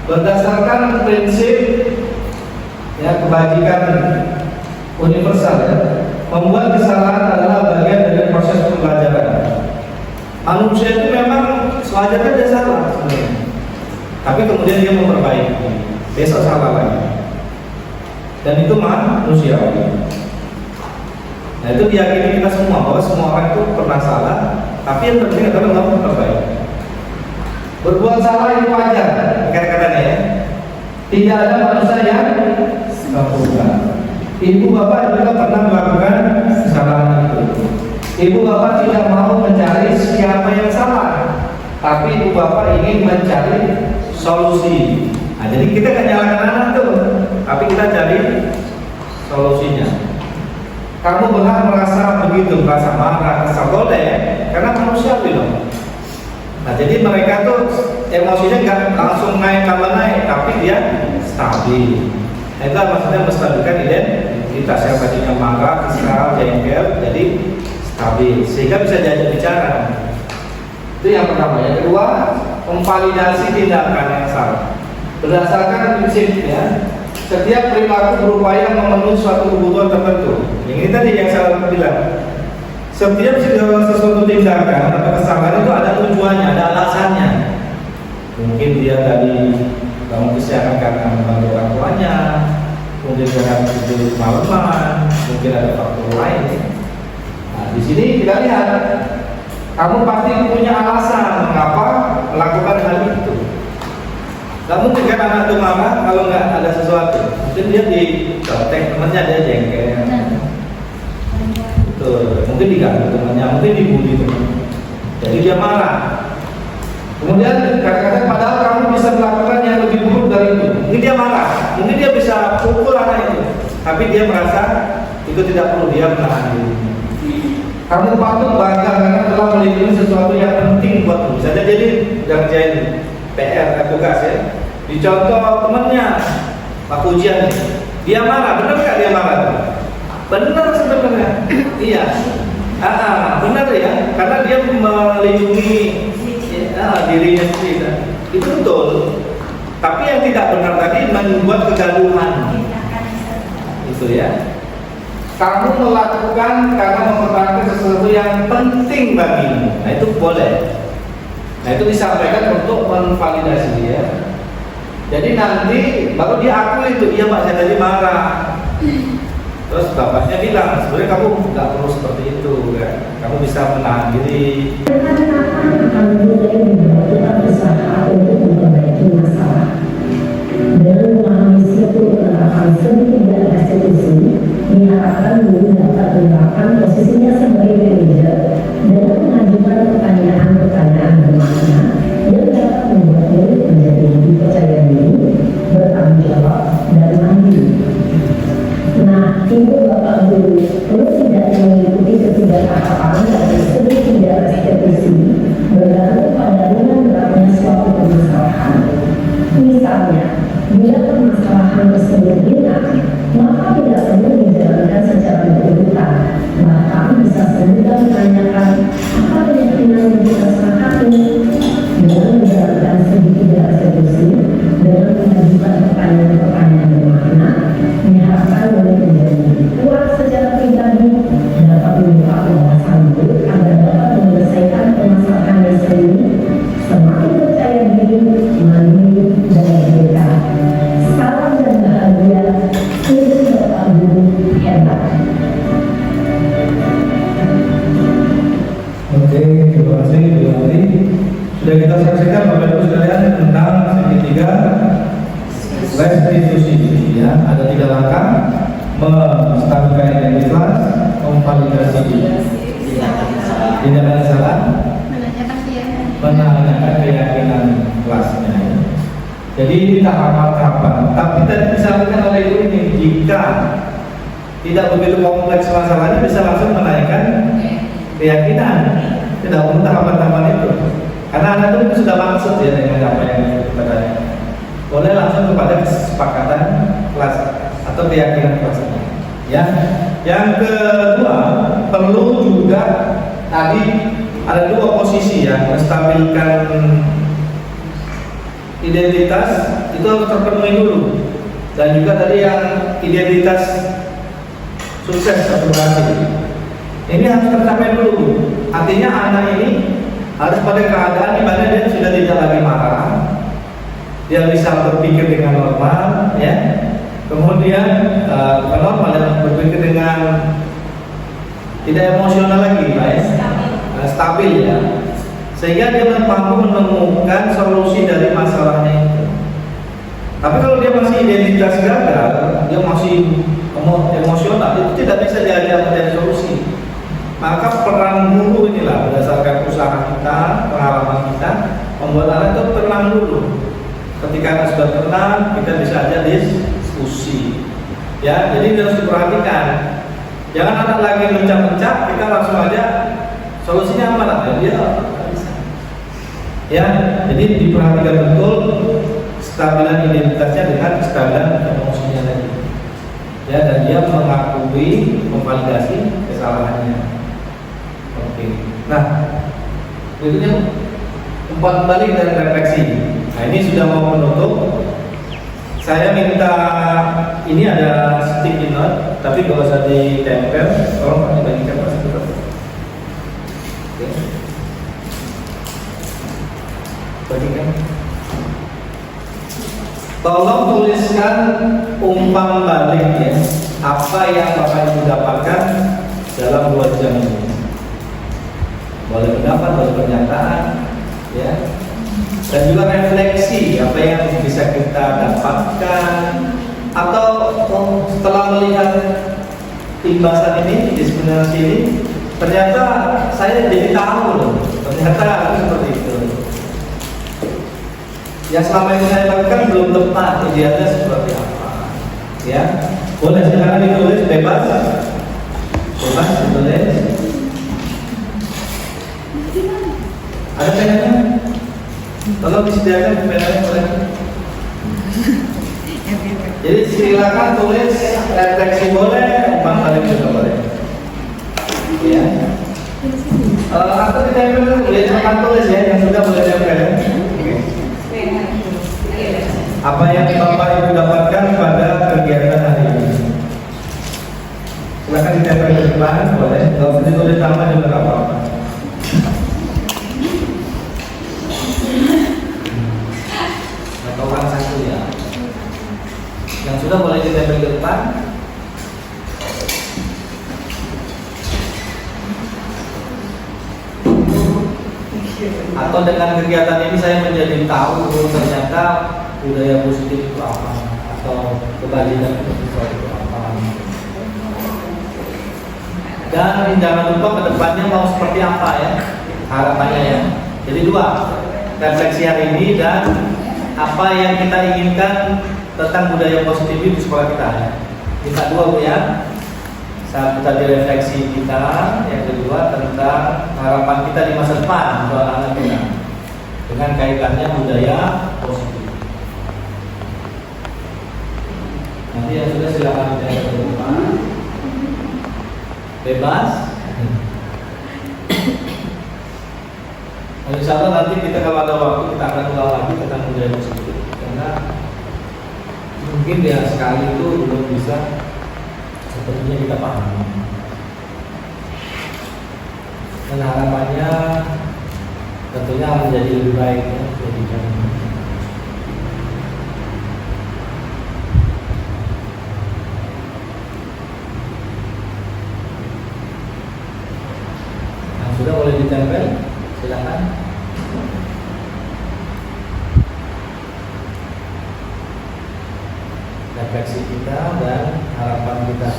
berdasarkan prinsip kebajikan universal ya. Membuat kesalahan adalah bagian dari proses pembelajaran. Manusia itu memang sewajarnya dia salah sebenarnya, tapi kemudian dia memperbaiki, besok salah lagi, dan itu manusiawi. Nah, itu diyakini kita semua bahwa semua orang itu pernah salah, tapi yang penting adalah memperbaiki. Berbuat salah itu wajar, kata-katanya ya. Tidak ada manusia yang sempurna. Ibu bapak juga pernah melakukan kesalahan itu. Ibu bapak tidak mau mencari siapa yang salah, tapi ibu bapak ingin mencari solusi. Nah, jadi kita gak nyalakan anak tuh, tapi kita cari solusinya. Kamu berhak merasa begitu, merasa marah, kesal, boleh, karena manusiawi loh. Nah, jadi mereka tuh emosinya nggak langsung naik tambah naik, tapi dia stabil. Nah, itu maksudnya menstabilkan identitas. Yang tadinya marah, kesal, jengkel, jadi stabil, sehingga bisa diajak bicara. Itu yang pertama. Yang kedua, memvalidasi tindakan yang salah. Berdasarkan prinsipnya, setiap perilaku berupaya memenuhi suatu kebutuhan tertentu. Yang ini tadi yang saya bilang. Setiap sesuatu tindakan atau kesalahan itu ada tujuannya, ada alasannya. Mungkin dia dari bangun kesiangan karena membantu orang tuanya, mungkin karena tidur malaman, mungkin ada faktor lain. Nah, di sini kita lihat, kamu pasti punya alasan mengapa melakukan hal itu. Gak mungkin kan anak itu marah kalau nggak ada sesuatu. Mungkin dia di contek temennya, dia jengkel. Betul.
mungkin diganggu temannya, mungkin dibully temannya. Jadi dia marah. Kemudian kadang-kadang padahal kamu bisa melakukan yang lebih buruk dari itu. Mungkin dia marah, mungkin dia bisa pukul anak itu, tapi dia merasa itu tidak perlu, dia menahan diri. Kamu patut bangga karena telah melindungi sesuatu yang penting buatmu. Misalnya jadi udah kerjain PR tugas ya, dicontoh temannya waktu ujian, dia marah, benar nggak dia marah? Benar sebenarnya, iya. Benar ya, karena dia melindungi dirinya sendiri. Itu betul. Tapi yang tidak benar tadi membuat kegaduhan. Itu ya. Kamu melakukan karena mempertahankan sesuatu yang penting bagimu. Nah itu boleh. Nah itu disampaikan untuk menvalidasi dia. Jadi nanti baru dia akui itu, iya Pak, saya tadi marah. Terus bapaknya bilang, sebenarnya kamu nggak perlu seperti itu, kan? Kamu bisa menahan diri.
Akan mulai membuat kita berusaha untuk memperbaiki masalah. Dengan memahami situ penerapan seni dan restitusi, diharapkan guru dapat menerapkan posisinya sebagai manajer dan mengajukan pertanyaan-pertanyaan bermakna yang dapat membuat murid menjadi lebih percaya diri, bertanggung jawab, dan mandiri. Nah, ibu bapak guru perlu tidak mengikuti ketiga tahapan dari studi tidak restitusi bergantung pada ringan beratnya suatu permasalahan. Misalnya, bila permasalahan tersebut ringan, maka tidak perlu dijalankan secara berurutan. Bahkan bisa semudah menanyakan apa keyakinan yang dirasakan dengan menjalankan studi tidak restitusi dengan mengajukan pertanyaan-pertanyaan bermakna. Diharapkan oleh menjadi kuat secara pribadi, dapat membuka wawasan guru agar dapat menyelesaikan permasalahan sendiri, semakin percaya diri, mandiri, dan merdeka. Salam dan bahagia, ibu bapak guru hebat.
Oke, terima kasih Bu Andi. Sudah kita saksikan Bapak Ibu sekalian tentang segitiga restitusi, ya. Ada 3 langkah: menstabilkan identitas, memvalidasi tindakan salah, menanyakan keyakinan kelasnya. Ya. Jadi ini tahapan-tahapan. Tapi tadi disampaikan oleh Ibu ini, jika tidak begitu kompleks masalahnya bisa langsung menanyakan keyakinan. Tidak perlu tahapan-tahapan itu. Karena Anda itu sudah maksud ya dengan apa yang kita tanya. Boleh langsung kepada kesepakatan kelas atau keyakinan kelasnya. Ya. Yang kedua, perlu juga tadi ada 2 posisi ya, menstabilkan identitas itu harus terpenuhi dulu. Dan juga tadi yang identitas sukses atau berhasil. Ini harus tercapai dulu. Artinya anak ini harus pada keadaan di mana dia sudah tidak lagi marah. Dia bisa berpikir dengan normal, ya. Kemudian normal dan berpikir dengan tidak emosional lagi, Pak, ya. Stabil ya. Sehingga dia mampu menemukan solusi dari masalahnya itu. Tapi kalau dia masih identitas gagal, dia masih emosional, itu tidak bisa diajak menjadi solusi. Maka peran guru inilah berdasarkan usaha kita, pengalaman kita, membuat anak itu tenang dulu. Ketika anak sudah tenang, kita bisa aja diskusi. Ya, jadi harus diperhatikan. Jangan anak lagi mencap-mencap, kita langsung aja solusinya apa? Ya, dia bisa. Ya, jadi diperhatikan betul kestabilan identitasnya dengan kestabilan emosinya tadi. Ya, dan dia mengakui, memvalidasi kesalahannya. Oke. Nah, berikutnya umpan balik dan refleksi. Nah, ini sudah mau menutup. Saya minta ini ada sticky note, tapi kalau usah ditempel, tolong Pak dibagikan Pak sebentar. Oke. Bagikan. Tolong tuliskan umpan balik ya, apa yang Bapak Ibu dapatkan dalam 2 jam ini. Boleh pendapat, boleh pernyataan, ya. Dan juga refleksi apa yang bisa kita dapatkan, atau setelah melihat imbasan ini, diskriminasi ini,
ternyata saya jadi tahu loh, ternyata seperti itu. Yang selama ini saya lakukan belum tepat, idealnya seperti apa? Ya, boleh silakan ditulis, bebas ditulis. Ada penanya? Tolong disediakan penanya boleh. Jadi silakan tulis refleksi boleh, umpan balik juga boleh. Ya. Atau ditempel boleh, jangan tulis ya, yang sudah boleh tempel. Apa yang Bapak Ibu dapatkan pada kegiatan hari ini? Silakan ditempel di depan, boleh. Kalau usah ditulis nama juga nggak apa-apa. Metode satu ya. Yang sudah boleh ditempel di depan. Atau dengan kegiatan ini saya menjadi tahu ternyata budaya positif itu apa, atau kebajikan itu apa. Dan jangan lupa kedepannya mau seperti apa ya harapannya ya. Jadi dua, refleksi hari ini dan apa yang kita inginkan tentang budaya positif di sekolah kita ya. Kita dua Bu ya. Satu tadi refleksi kita, yang kedua tentang harapan kita di masa depan untuk anak-anak kita dengan kaitannya budaya positif. Nanti yang sudah silakan ditanya ke depan. Bebas. Nah, insya Allah nanti kita kalau ada waktu kita akan ulang lagi tentang budaya positif karena mungkin ya sekali itu belum bisa sepertinya kita pahami. Dan harapannya tentunya menjadi lebih baik ya, pendidikan. Yang sudah boleh ditempel, silakan. Refleksi kita dan harapan kita.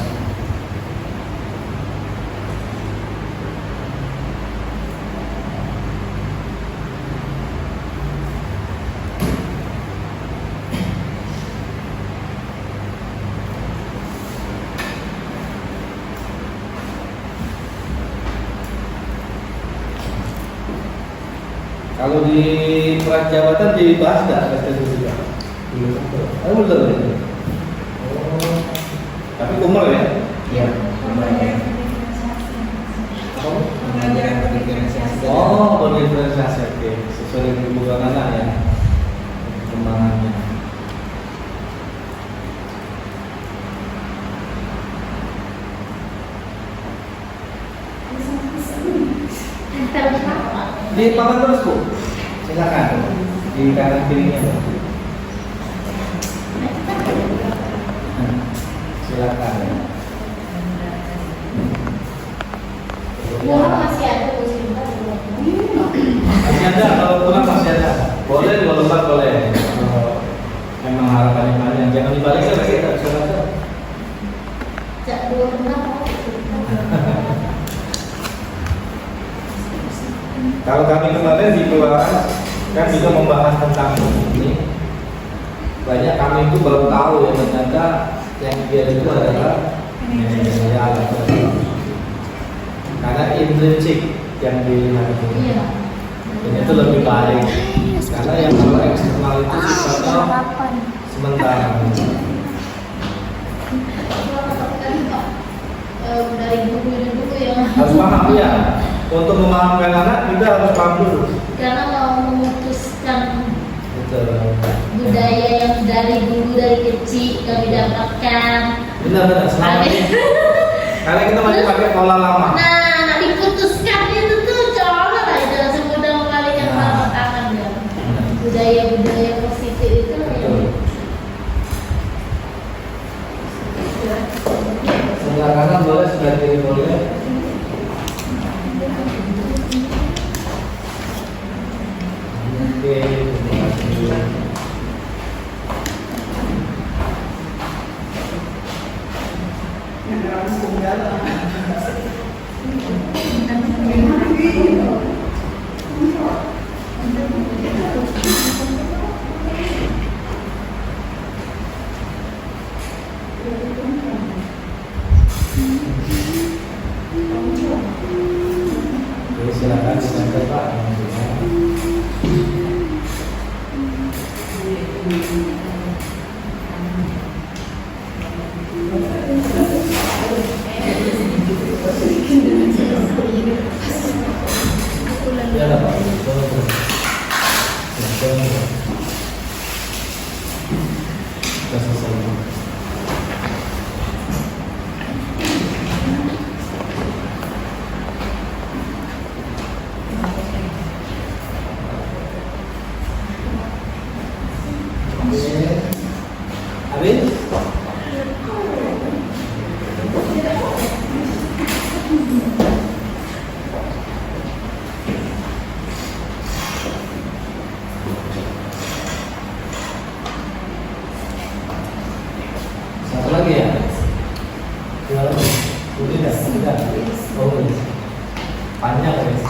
Kalau di Prajabatan dibahas nggak STT juga? Belum. Betul ya? Oh, tapi umur ya? Iya. Oh, berdifferensiasi, oke. Sesuai dengan kebutuhan anak ya, perkembangannya. Di papan terus Bu, silakan di kanan kirinya Bu. Silakan.
Masih ada
Masih ada, kalau kurang masih ada. Boleh dua lembar boleh. Memang harapannya panjang, jangan dibalik lagi tak bisa baca. Kalau kami kemarin di kelas kan juga membahas tentang ini, banyak kami itu baru tahu ya ternyata yang dia itu adalah manajerial karena intrinsik yang dilihat itu. Dan itu lebih baik karena yang kalau eksternal itu sifatnya sementara.
Dari buku yang
Harus paham ya. Untuk memahamkan anak kita harus paham dulu.
karena mau memutuskan
Betul.
budaya yang dari dulu dari kecil kami dapatkan.
Benar-benar selama ini. Karena kita masih pakai pola lama.
Nah, diputuskan itu tuh coba lah itu langsung mudah membalikan telapak tangan ya. Budaya-budaya positif itu.
Sebelah kanan boleh, sebelah kiri boleh. Oke, terima kasih.
Yang langsung jalan.
Silakan silakan Pak. Ya lah Pak. Kita selesai. Habis? Satu lagi ya? Dua lagi? Tidak? Tidak? Oh, panjang guys.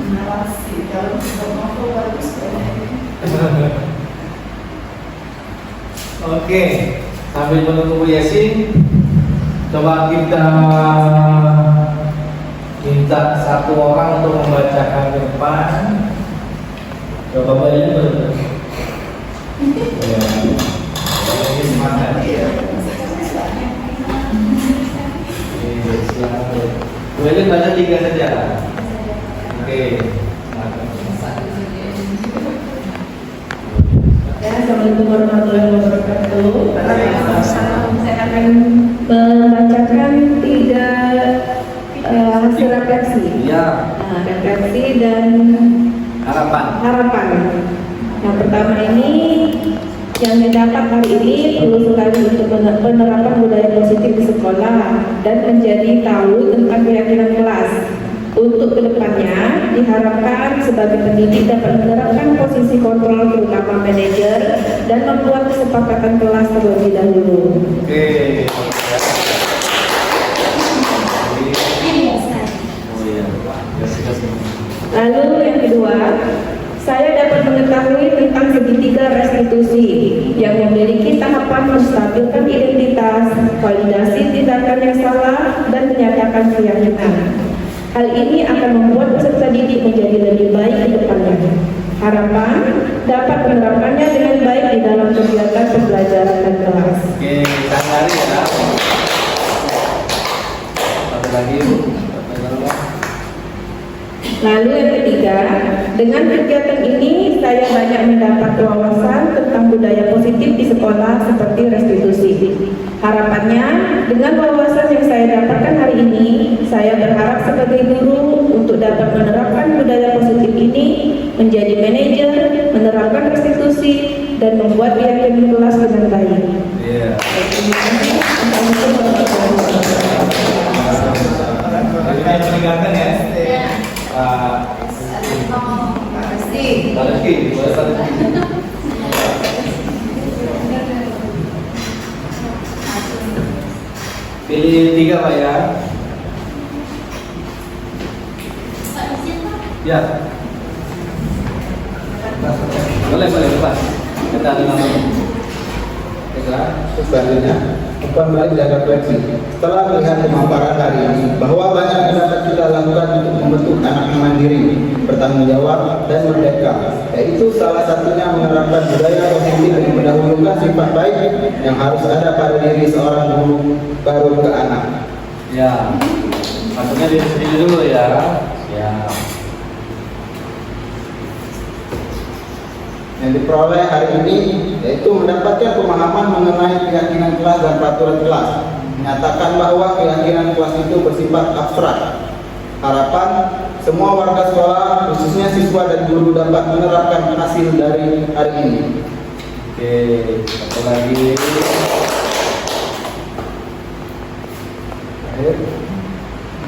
Narasi dalam sebuah novel bagus banyak.
Oke, sambil menunggu Bu Yasin, coba kita minta satu orang untuk membacakan ke depan. Coba Mbak Yasin betul. Ya, ini semangat. Silakan. Bu Yasin baca 3 saja. Oke.
Assalamualaikum warahmatullahi wabarakatuh. Saya akan membacakan 3 hasil refleksi.
Ya.
Refleksi dan
Harapan.
Yang pertama ini yang didapat hari ini perlu sekali untuk penerapan budaya positif di sekolah dan menjadi tahu tentang keyakinan kelas. Untuk kedepannya diharapkan sebagai pendidik dapat menerapkan posisi kontrol terutama manajer dan membuat kesepakatan kelas terlebih dahulu.
Oke.
Lalu yang kedua, saya dapat mengetahui tentang segitiga restitusi yang memiliki tahapan menstabilkan identitas, validasi tindakan yang salah, dan menyatakan keyakinan. Hal ini akan membuat peserta didik menjadi lebih baik ke depannya. Harapan dapat menerapkannya dengan baik di dalam kegiatan pembelajaran dan kelas.
Oke, kita cari ya. Satu lagi.
Lalu yang ketiga, dengan kegiatan ini saya banyak mendapat wawasan tentang budaya positif di sekolah seperti restitusi. Harapannya, dengan wawasan yang saya dapatkan hari ini, saya berharap sebagai guru untuk dapat menerapkan budaya positif ini menjadi manajer, menerapkan restitusi, dan membuat keyakinan kelas dengan baik.
Iya. Meninggalkan ya. Pilih 3 Pak ya.
Pak izin Pak.
Ya. Boleh Pak. Kita
selanjutnya kembali dan refleksi. Setelah melihat pemaparan hari ini bahwa banyak yang dapat kita lakukan untuk membentuk anak yang mandiri, bertanggung jawab dan merdeka, yaitu salah satunya menerapkan budaya positif yang mendahulukan sifat baik yang harus ada pada diri seorang guru baru ke anak.
Ya. Maksudnya diri sendiri dulu ya. Ya.
Yang diperoleh hari ini yaitu mendapatkan pemahaman mengenai keyakinan kelas dan peraturan kelas, menyatakan bahwa keyakinan kelas itu bersifat abstrak. Harapan semua warga sekolah, khususnya siswa dan guru, dapat menerapkan hasil dari hari ini.
Oke, satu lagi.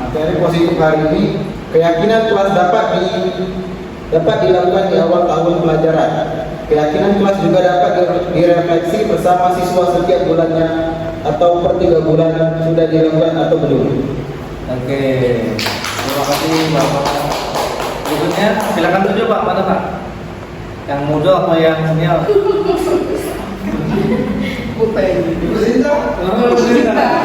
Materi positif hari ini, keyakinan kelas dapat dilakukan di awal tahun pelajaran. Keyakinan kelas juga dapat direfleksi bersama siswa setiap bulannya atau per 3 bulan sudah dilakukan atau belum.
Oke, terima kasih Bapak. Berikutnya silakan tunjuk Pak, mana Pak? Yang muda apa yang senior?
Ibu Sinta.
Oh, Sinta.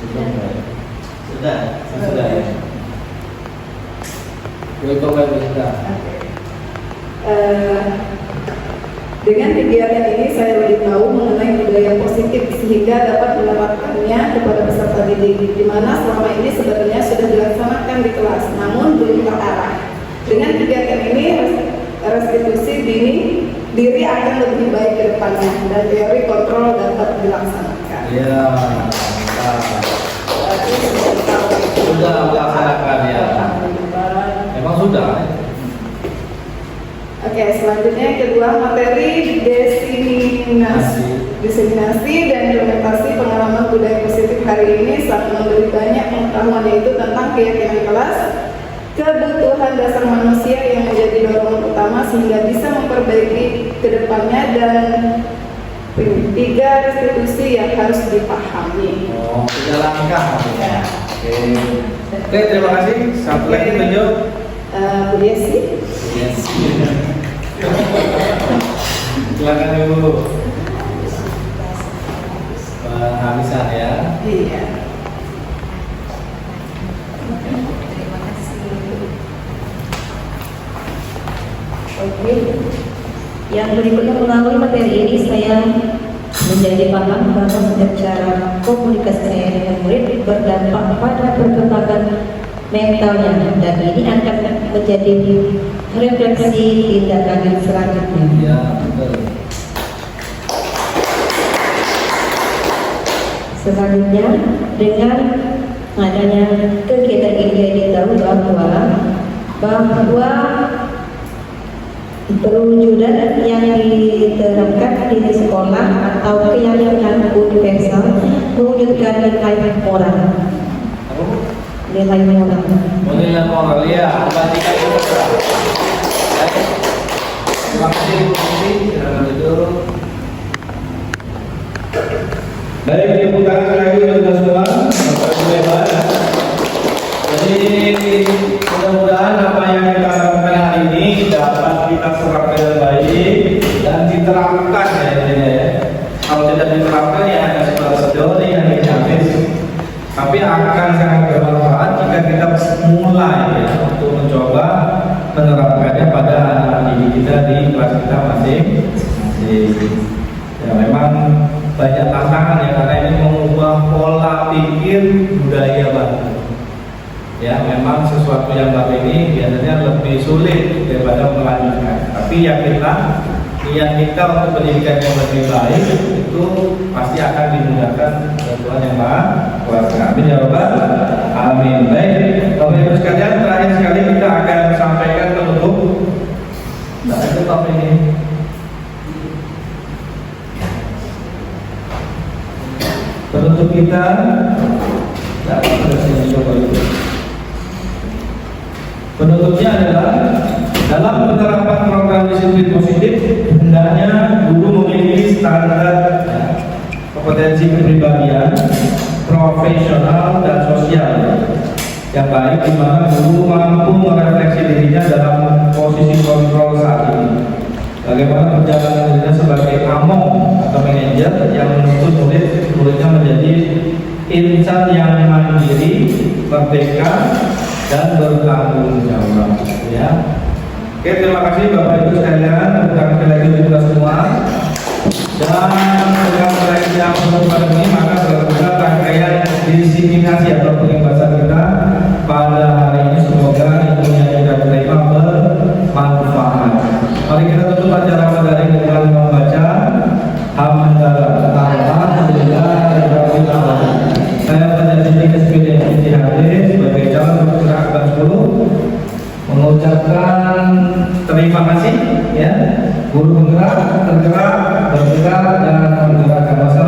Sudah.
ya. Welcome sudah.
Dengan kegiatan ini saya lebih tahu mengenai budaya positif sehingga dapat menerapkannya kepada peserta didik, di mana selama ini sebenarnya sudah dilaksanakan di kelas, namun belum terarah. Dengan kegiatan ini restitusi diri akan lebih baik ke depannya dan teori kontrol dapat dilaksanakan.
Ya, sudah melaksanakan ya. Memang sudah.
Oke, selanjutnya yang kedua materi diseminasi dan implementasi pengalaman budaya positif hari ini saat memberi banyak pengetahuan yaitu tentang keyakinan kelas, kebutuhan dasar manusia yang menjadi dorongan utama sehingga bisa memperbaiki kedepannya dan 3 restitusi yang harus dipahami.
Oh, 3 langkah ya. Oke, terima kasih. Satu lagi tunjuk.
Bu Desi.
Yes. Silakan dulu. Bang Hamisan ya.
Iya.
Terima kasih.
Oke. Yang berikutnya melalui materi ini saya menjadi paham bahwa setiap cara komunikasi saya dengan murid berdampak pada perkembangan mentalnya dan ini akan menjadi refleksi tindak lanjut selanjutnya.
Ya, betul.
Selanjutnya dengan adanya kegiatan ini tahu bahwa perwujudan yang diterapkan di sekolah atau keyakinan universal mewujudkan nilai moral. Nilai moral.
Nilai moral ya. Terima kasih Bu Siti. Baik, tepuk tangan lagi untuk semua. Jadi mudah-mudahan apa yang kita lakukan hari ini dapat kita serap dengan baik dan diterapkan ya. Kalau tidak diterapkan ya hanya sebatas teori yang habis. Tapi akan sangat bermanfaat jika kita mulai ya, untuk mencoba menerapkannya pada anak didik kita di kelas kita masing-masing. Ya memang banyak tantangan ya karena ini mengubah pola pikir budaya baru. Ya memang sesuatu yang baru ini biasanya lebih sulit daripada melanjutkan. Tapi yakinlah niat kita untuk pendidikan yang lebih baik itu pasti akan dimudahkan oleh Tuhan yang Maha Kuasa. Amin ya Rabbal Alamin. Baik, Bapak Ibu sekalian, terakhir sekali kita akan sampaikan penutup. Nah, itu topik ini. Penutup kita penutupnya adalah dalam penerapan program disiplin positif hendaknya guru memiliki standar kompetensi kepribadian, profesional dan sosial yang baik di mana guru mampu merefleksi dirinya dalam posisi kontrol saat ini. Bagaimana perjalanan dirinya sebagai among atau manajer yang menuntut muridnya menjadi insan yang mandiri, merdeka, dan bertanggung jawab. Ya. Oke, terima kasih Bapak Ibu sekalian. Terima kasih lagi untuk kita semua. Dan dengan berakhirnya penutupan ini maka berakhir rangkaian diseminasi atau pengibasan kita pada hari ini. Semoga ilmu yang kita terima bermanfaat. Mari kita tutup acara pada hari ini dengan membaca saya berjanji ke sepeda hadis sebagai calon penggerak kelas 10 mengucapkan terima kasih ya guru penggerak, tergerak, bergerak dan menggerakkan masa